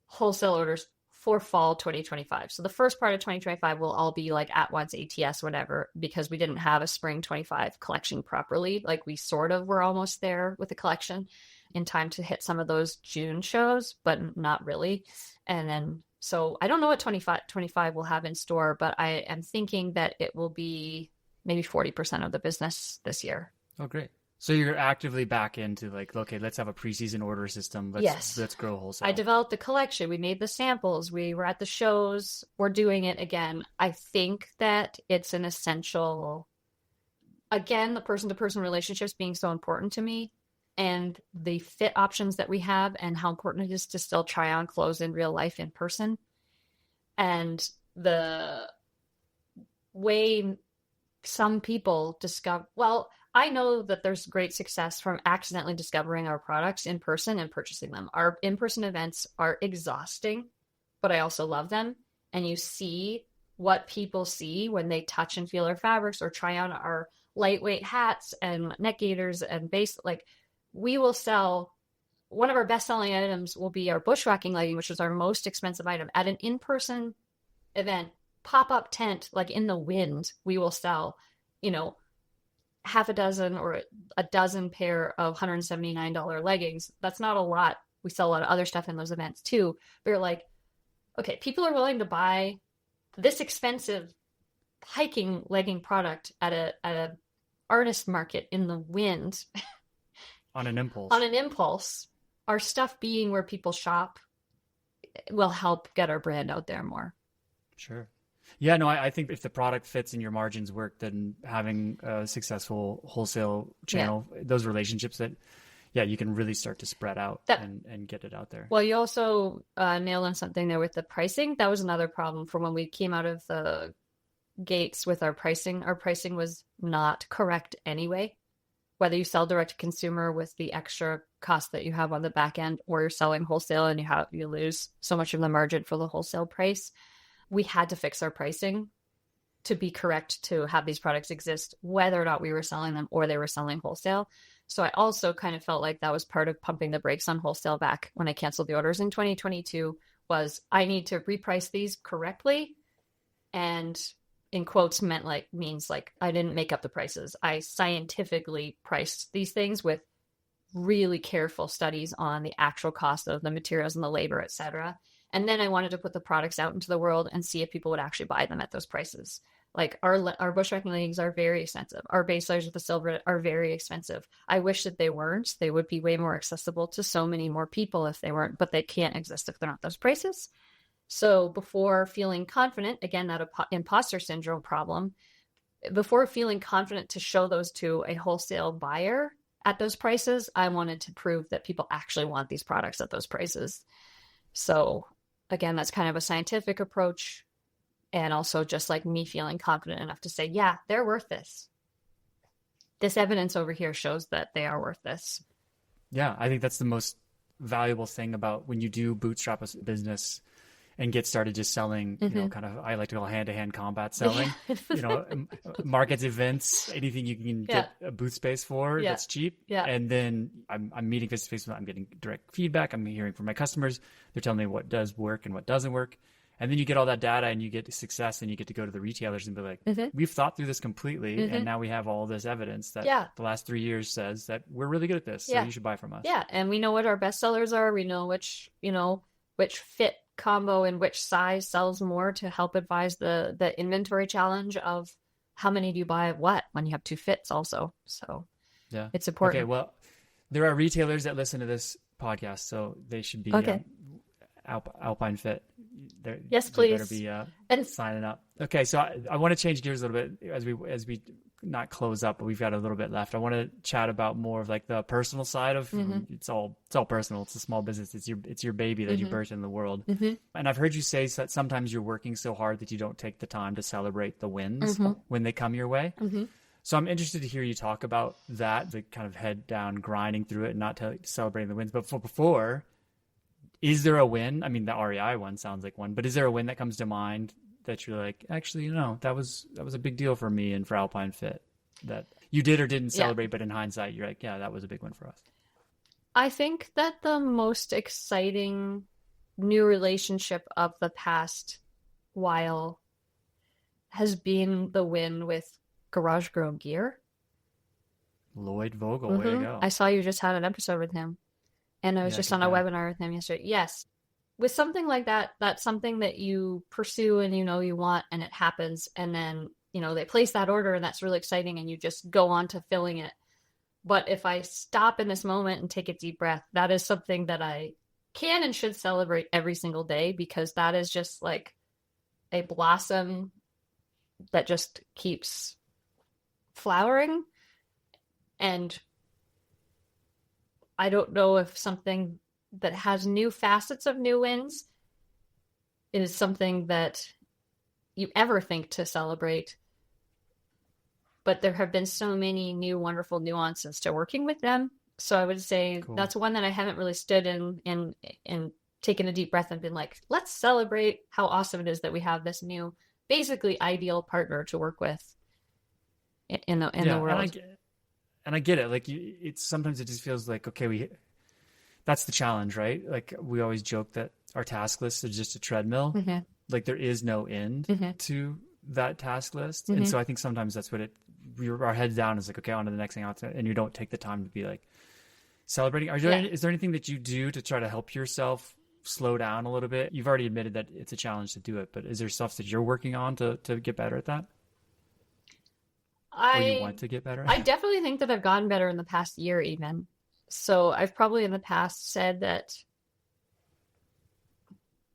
wholesale orders for fall 2025. So the first part of 2025 will all be like at once ATS, whatever, because we didn't have a spring 25 collection properly. Like we sort of were almost there with the collection in time to hit some of those June shows, but not really. And then, so I don't know what 25 will have in store, but I am thinking that it will be maybe 40% of the business this year. Oh, great. So you're actively back into like, okay, let's have a preseason order system. Let's grow wholesale. I developed the collection. We made the samples. We were at the shows. We're doing it again. I think that it's an essential, again, the person-to-person relationships being so important to me and the fit options that we have and how important it is to still try on clothes in real life in person. And the way some people discover, I know that there's great success from accidentally discovering our products in person and purchasing them. Our in-person events are exhausting, but I also love them. And you see what people see when they touch and feel our fabrics or try on our lightweight hats and neck gaiters and base. Like we will sell, one of our best-selling items will be our bushwhacking legging, which is our most expensive item. At an in-person event, pop-up tent, like in the wind, we will sell, half a dozen or a dozen pair of $179 leggings. That's not a lot. We sell a lot of other stuff in those events too. But you're like, okay, people are willing to buy this expensive hiking legging product at a artist market in the wind. On an impulse. Our stuff being where people shop will help get our brand out there more. Sure. Yeah, no, I think if the product fits and your margins work, then having a successful wholesale channel, those relationships that, you can really start to spread out and get it out there. Well, you also nailed on something there with the pricing. That was another problem for when we came out of the gates with our pricing. Our pricing was not correct anyway. Whether you sell direct to consumer with the extra cost that you have on the back end, or you're selling wholesale and you lose so much of the margin for the wholesale price. We had to fix our pricing to be correct to have these products exist, whether or not we were selling them or they were selling wholesale. So I also kind of felt like that was part of pumping the brakes on wholesale back when I canceled the orders in 2022 was I need to reprice these correctly. And in quotes means I didn't make up the prices. I scientifically priced these things with really careful studies on the actual cost of the materials and the labor, et cetera. And then I wanted to put the products out into the world and see if people would actually buy them at those prices. Like our bushwhacking leggings are very expensive. Our base layers with the silver are very expensive. I wish that they weren't. They would be way more accessible to so many more people if they weren't, but they can't exist if they're not those prices. So before feeling confident, again, that imposter syndrome problem, before feeling confident to show those to a wholesale buyer at those prices, I wanted to prove that people actually want these products at those prices. So again, that's kind of a scientific approach. And also just like me feeling confident enough to say, yeah, they're worth this. This evidence over here shows that they are worth this. Yeah, I think that's the most valuable thing about when you do bootstrap a business and get started just selling, you know, kind of, I like to call hand-to-hand combat selling, you know, markets, events, anything you can get a booth space for that's cheap. Yeah. And then I'm meeting face-to-face, I'm getting direct feedback. I'm hearing from my customers. They're telling me what does work and what doesn't work. And then you get all that data and you get success and you get to go to the retailers and be like, we've thought through this completely. And now we have all this evidence that the last 3 years says that we're really good at this. So you should buy from us. Yeah. And we know what our best sellers are. We know which fit combo and which size sells more to help advise the inventory challenge of how many do you buy of what when you have two fits also. So it's important. Okay. Well, there are retailers that listen to this podcast, so they should be Alpine Fit. Yes, please. They better be signing up. Okay, so I want to change gears a little bit as we not close up, but we've got a little bit left. I want to chat about more of like the personal side of it's all personal. It's a small business. It's your baby that you birthed in the world. And I've heard you say that sometimes you're working so hard that you don't take the time to celebrate the wins when they come your way. So I'm interested to hear you talk about that, the kind of head down grinding through it and not celebrating the wins. But before, is there a win? I mean, the REI one sounds like one, but is there a win that comes to mind that you're like, actually, you know, that was a big deal for me and for Alpine Fit that you did or didn't celebrate, but in hindsight, you're like, yeah, that was a big one for us? I think that the most exciting new relationship of the past while has been the win with Garage Grown Gear. Lloyd Vogel, way to go. I saw you just had an episode with him. And I was just on a webinar with him yesterday. Yes. With something like that, that's something that you pursue and you know you want and it happens. And then, you know, they place that order and that's really exciting and you just go on to filling it. But if I stop in this moment and take a deep breath, that is something that I can and should celebrate every single day because that is just like a blossom that just keeps flowering. And I don't know if something that has new facets of new wins is something that you ever think to celebrate. But there have been so many new wonderful nuances to working with them. So I would say that's one that I haven't really stood in and taken a deep breath and been like, let's celebrate how awesome it is that we have this new, basically ideal partner to work with in the world. And I get it. Like it's sometimes it just feels like, okay, that's the challenge, right? Like we always joke that our task list is just a treadmill. Like there is no end to that task list. And so I think sometimes that's what our heads down is like, okay, on to the next thing else. And you don't take the time to be like celebrating. Is there anything that you do to try to help yourself slow down a little bit? You've already admitted that it's a challenge to do it, but is there stuff that you're working on to get better at that? Or you want to get better at? I definitely think that I've gotten better in the past year even. So I've probably in the past said that,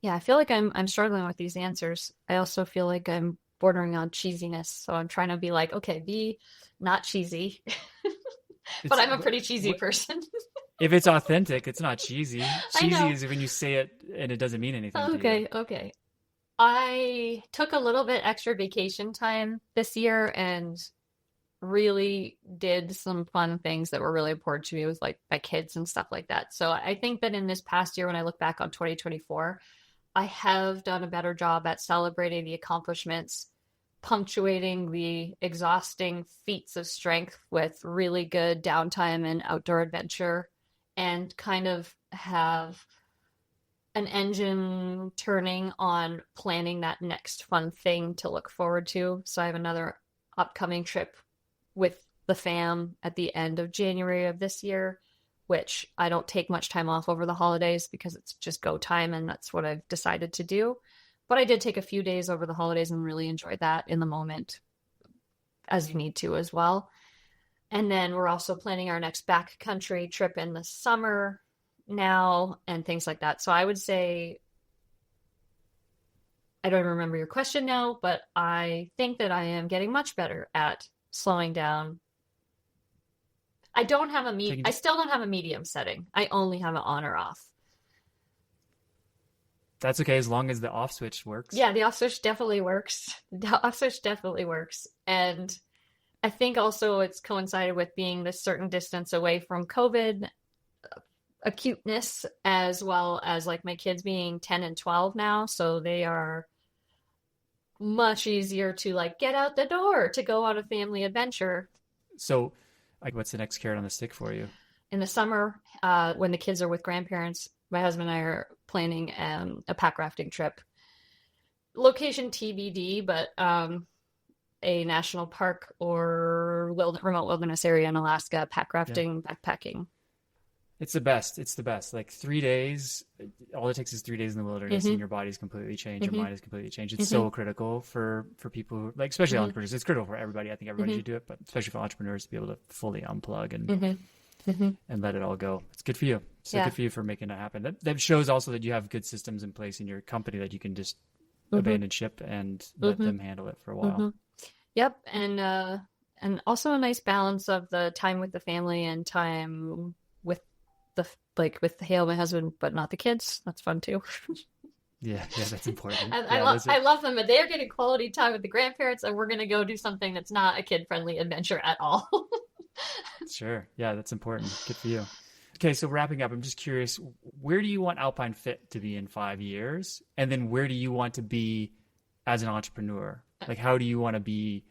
I feel like I'm struggling with these answers. I also feel like I'm bordering on cheesiness. So I'm trying to be like, okay, be not cheesy. But I'm a pretty cheesy person. If it's authentic, it's not cheesy. Cheesy is when you say it and it doesn't mean anything to you. Okay. I took a little bit extra vacation time this year and really did some fun things that were really important to me with like my kids and stuff like that. So I think that in this past year, when I look back on 2024, I have done a better job at celebrating the accomplishments, punctuating the exhausting feats of strength with really good downtime and outdoor adventure, and kind of have an engine turning on planning that next fun thing to look forward to. So I have another upcoming trip with the fam at the end of January of this year, which I don't take much time off over the holidays because it's just go time and that's what I've decided to do. But I did take a few days over the holidays and really enjoyed that in the moment, as you need to as well. And then we're also planning our next backcountry trip in the summer now and things like that. So I would say, I don't remember your question now, but I think that I am getting much better at slowing down. I don't have I still don't have a medium setting. I only have an on or off. That's okay, as long as the off switch works. Yeah, the off switch definitely works. The off switch definitely works. And I think also it's coincided with being this certain distance away from COVID acuteness, as well as like my kids being 10 and 12 now. So they are much easier to like get out the door to go on a family adventure. So like, what's the next carrot on the stick for you? In the summer, when the kids are with grandparents, my husband and I are planning a pack rafting trip. Location TBD, but a national park or remote wilderness area in Alaska, pack rafting, backpacking. It's the best. It's the best. Like 3 days, all it takes is 3 days in the wilderness and your body's completely changed. Your mind is completely changed. It's so critical for people who, like, especially entrepreneurs. It's critical for everybody. I think everybody should do it, but especially for entrepreneurs to be able to fully unplug and let it all go. It's good for you. So good for you for making that happen. That shows also that you have good systems in place in your company that you can just abandon ship and let them handle it for a while. Yep. And also a nice balance of the time with the family and time with with Hale, my husband, but not the kids. That's fun too. Yeah, that's important. I love them, but they're getting quality time with the grandparents, and we're going to go do something that's not a kid-friendly adventure at all. Sure. Yeah, that's important. Good for you. Okay, so wrapping up, I'm just curious, where do you want Alpine Fit to be in 5 years? And then where do you want to be as an entrepreneur? Like, how do you want to be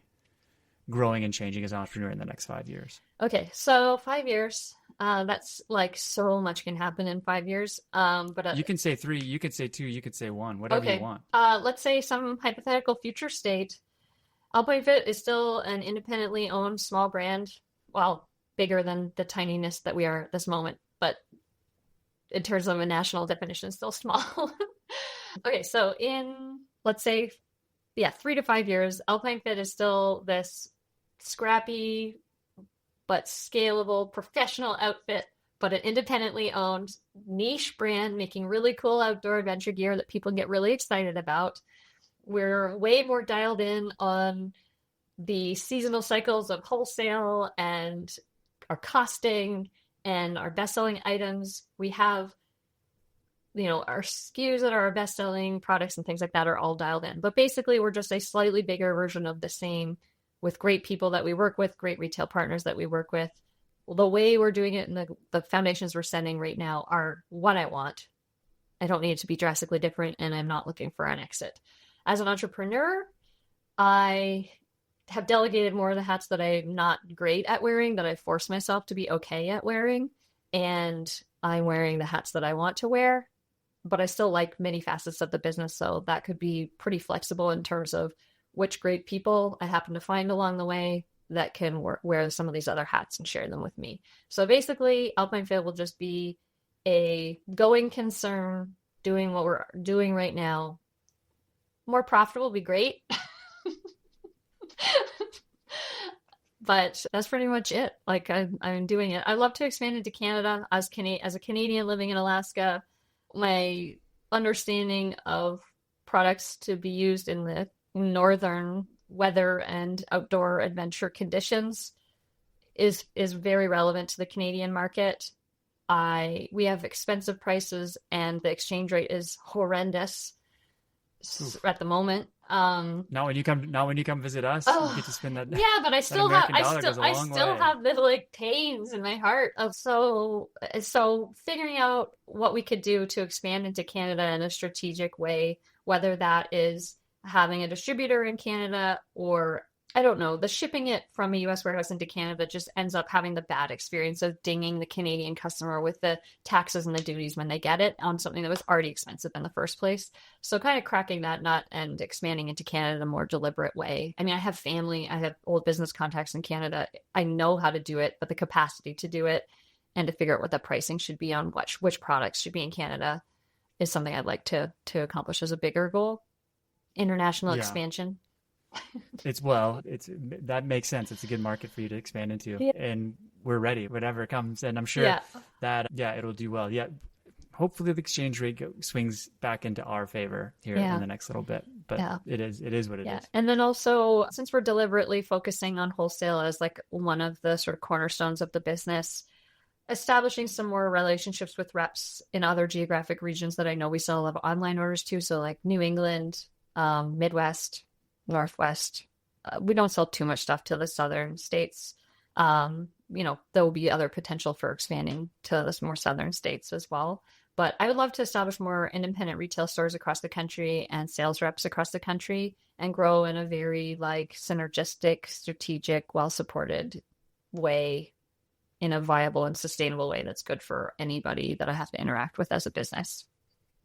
growing and changing as an entrepreneur in the next 5 years? Okay, so 5 years. That's like so much can happen in 5 years. But you can say 3, you could say 2, you could say 1, whatever you want. Let's say some hypothetical future state. Alpine Fit is still an independently owned small brand. Well, bigger than the tininess that we are at this moment, but in terms of a national definition, still small. Okay, so in, let's say, 3 to 5 years, Alpine Fit is still this scrappy but scalable professional outfit, but an independently owned niche brand making really cool outdoor adventure gear that people get really excited about. We're way more dialed in on the seasonal cycles of wholesale and our costing and our best-selling items. We have, our SKUs that are our best-selling products and things like that are all dialed in. But basically, we're just a slightly bigger version of the same, with great people that we work with, great retail partners that we work with. The way we're doing it and the foundations we're sending right now are what I want. I don't need it to be drastically different, and I'm not looking for an exit. As an entrepreneur, I have delegated more of the hats that I'm not great at wearing, that I force myself to be okay at wearing. And I'm wearing the hats that I want to wear, but I still like many facets of the business. So that could be pretty flexible in terms of which great people I happen to find along the way that can wear some of these other hats and share them with me. So basically, Alpine Fit will just be a going concern, doing what we're doing right now. More profitable would be great. But that's pretty much it. Like, I'm doing it. I'd love to expand into Canada as a Canadian living in Alaska. My understanding of products to be used in the northern weather and outdoor adventure conditions is very relevant to the Canadian market. We have expensive prices and the exchange rate is horrendous at the moment. Not when you come visit us, you get to spend that. Yeah, but I still have the like pains in my heart of so figuring out what we could do to expand into Canada in a strategic way, whether that is having a distributor in Canada or I don't know, the shipping it from a US warehouse into Canada just ends up having the bad experience of dinging the Canadian customer with the taxes and the duties when they get it on something that was already expensive in the first place. So kind of cracking that nut and expanding into Canada in a more deliberate way. I mean, I have family, I have old business contacts in Canada. I know how to do it, but the capacity to do it and to figure out what the pricing should be on which products should be in Canada is something I'd like to accomplish as a bigger goal. international Yeah. expansion. That makes sense. It's a good market for you to expand into, Yeah. and we're ready, whatever comes. And I'm sure Yeah. that, yeah, it'll do well. Yeah. Hopefully the exchange rate swings back into our favor here Yeah. in the next little bit, but Yeah. it is what it Yeah. is. And then also, since we're deliberately focusing on wholesale as like one of the sort of cornerstones of the business, establishing some more relationships with reps in other geographic regions that I know we sell a lot of online orders to. So like New England, Midwest, Northwest. We don't sell too much stuff to the southern states. There will be other potential for expanding to the more southern states as well. But I would love to establish more independent retail stores across the country and sales reps across the country and grow in a very like synergistic, strategic, well-supported way, in a viable and sustainable way that's good for anybody that I have to interact with as a business,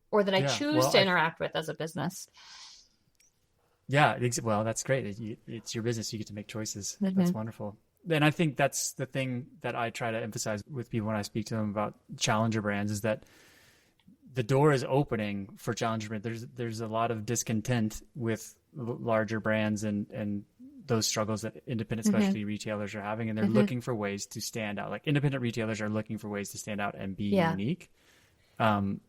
or that I choose to interact with as a business. Yeah, well, that's great. It's your business. You get to make choices. Mm-hmm. That's wonderful. And I think that's the thing that I try to emphasize with people when I speak to them about challenger brands, is that the door is opening for challenger brands. There's a lot of discontent with larger brands and those struggles that independent specialty retailers are having, and they're looking for ways to stand out. Like independent retailers are looking for ways to stand out and be unique. And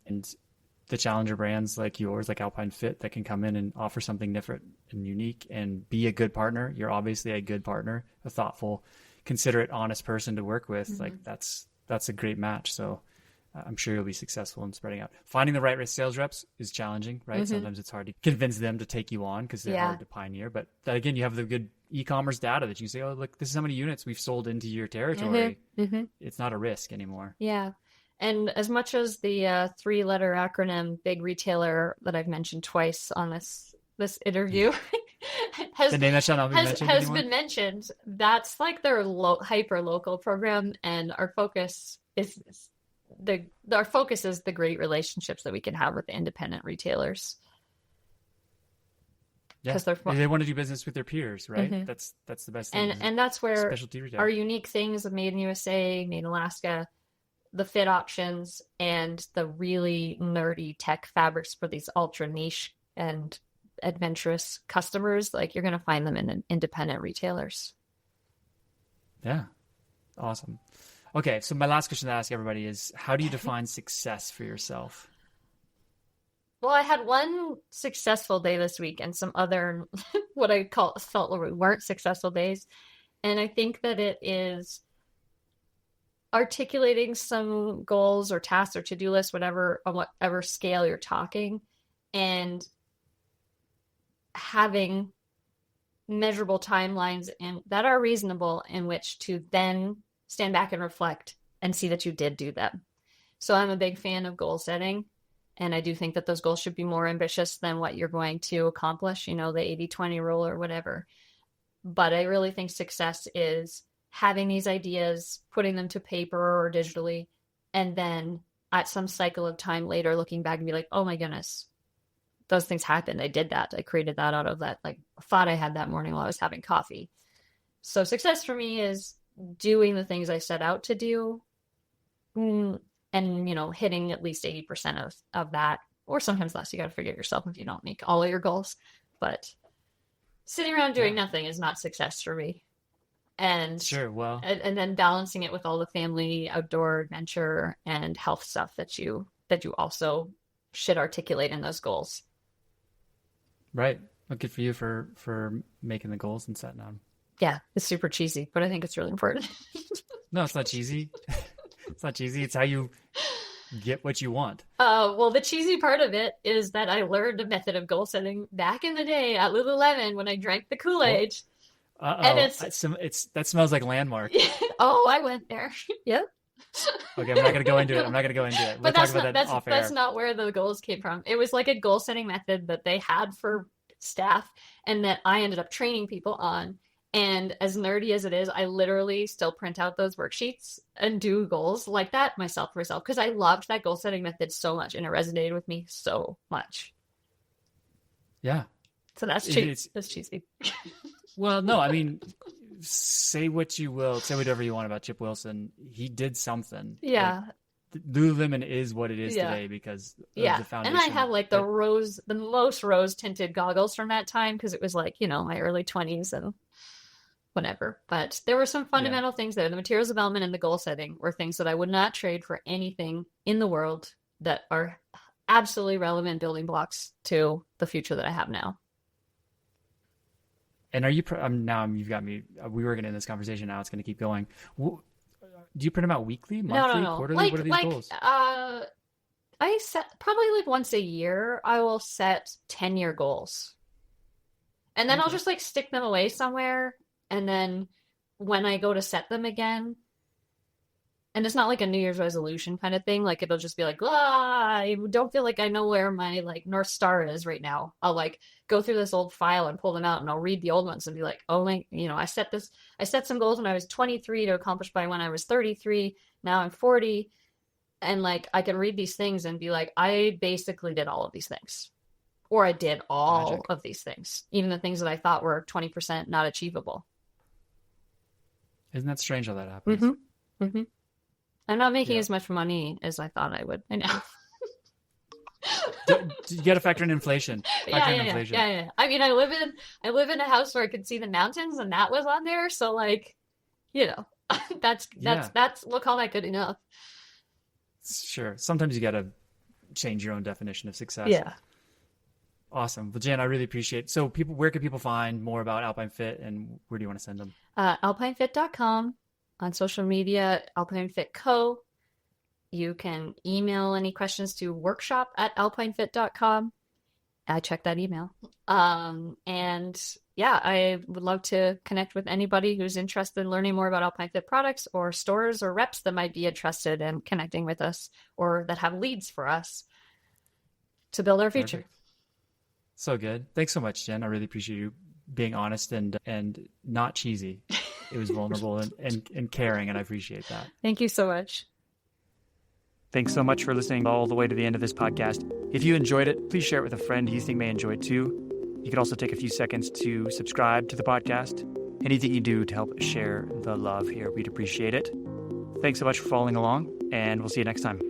the challenger brands like yours, like Alpine Fit, that can come in and offer something different and unique and be a good partner. You're obviously a good partner, a thoughtful, considerate, honest person to work with. Like that's a great match. So I'm sure you'll be successful in spreading out. Finding the right sales reps is challenging, right? Sometimes it's hard to convince them to take you on because they're hard to pioneer. But again, you have the good e-commerce data that you can say, oh, look, this is how many units we've sold into your territory. It's not a risk anymore. Yeah. And as much as the 3-letter acronym big retailer that I've mentioned twice on this interview the name that shall not be mentioned has anymore? been mentioned, that's like their hyper local program, and our focus is the great relationships that we can have with the independent retailers. Yeah, they want to do business with their peers, right? That's the best thing. And that's where specialty retail. Our unique things of Made in USA, Made in Alaska, the fit options, and the really nerdy tech fabrics for these ultra niche and adventurous customers, like you're going to find them in independent retailers. Yeah. Awesome. Okay. So my last question to ask everybody is, how do you define success for yourself? Well, I had one successful day this week and some other what I felt weren't successful days. And I think that it is articulating some goals or tasks or to-do lists, whatever, on whatever scale you're talking, and having measurable timelines and that are reasonable in which to then stand back and reflect and see that you did do them. So I'm a big fan of goal setting. And I do think that those goals should be more ambitious than what you're going to accomplish, the 80-20 rule or whatever. But I really think success is having these ideas, putting them to paper or digitally, and then at some cycle of time later, looking back and be like, oh my goodness, those things happened. I did that. I created that out of that thought I had that morning while I was having coffee. So success for me is doing the things I set out to do, and hitting at least 80% of that, or sometimes less. You got to forgive yourself if you don't make all of your goals. But sitting around doing nothing is not success for me. And sure, well, and then balancing it with all the family, outdoor adventure, and health stuff that you also should articulate in those goals. Right. Well, good for you for making the goals and setting them. Yeah, it's super cheesy, but I think it's really important. No, it's not cheesy. It's not cheesy. It's how you get what you want. Well, the cheesy part of it is that I learned a method of goal setting back in the day at Lululemon when I drank the Kool-Aid. And that smells like Landmark. Oh, I went there. Yep. Okay, I'm not going to go into it. We'll talk about that off air. That's not where the goals came from. It was like a goal setting method that they had for staff and that I ended up training people on. And as nerdy as it is, I literally still print out those worksheets and do goals like that myself because I loved that goal setting method so much and it resonated with me so much. Yeah. So that's cheesy. That's cheesy. Well, no, I mean, say what you will, say whatever you want about Chip Wilson. He did something. Yeah. Lululemon is what it is today because of the foundation. And I have like the most rose tinted goggles from that time because it was like, my early 20s and whatever. But there were some fundamental things there. The materials development and the goal setting were things that I would not trade for anything in the world that are absolutely relevant building blocks to the future that I have now. And are you, now you've got me, we were going to end this conversation, now it's going to keep going. Do you print them out weekly, monthly, quarterly? What are these goals? I set probably like once a year, I will set 10-year goals. And then I'll just like stick them away somewhere. And then when I go to set them again, and it's not like a New Year's resolution kind of thing. Like it'll just be like, I don't feel like I know where my like North Star is right now. I'll like go through this old file and pull them out and I'll read the old ones and be like, oh my, I set some goals when I was 23 to accomplish by when I was 33. Now I'm 40. And like, I can read these things and be like, I basically did all of these things. Or I did all of these things. Even the things that I thought were 20% not achievable. Isn't that strange how that happens? Mm-hmm. Mm-hmm. I'm not making as much money as I thought I would. I know. You got to factor in inflation. Yeah. I mean, I live in a house where I could see the mountains, and that was on there. So, like, that's we'll call that good enough. Sure. Sometimes you got to change your own definition of success. Yeah. Awesome. Well, Jan, I really appreciate it. So, where can people find more about Alpine Fit, and where do you want to send them? Alpinefit.com. On social media, Alpine Fit Co. You can email any questions to workshop@alpinefit.com. I check that email. And yeah, I would love to connect with anybody who's interested in learning more about Alpine Fit products or stores or reps that might be interested in connecting with us or that have leads for us to build our future. Perfect. So good. Thanks so much, Jen. I really appreciate you being honest and not cheesy. It was vulnerable and caring, and I appreciate that. Thank you so much. Thanks so much for listening all the way to the end of this podcast. If you enjoyed it, please share it with a friend you think may enjoy it too. You could also take a few seconds to subscribe to the podcast. Anything you do to help share the love here, we'd appreciate it. Thanks so much for following along, and we'll see you next time.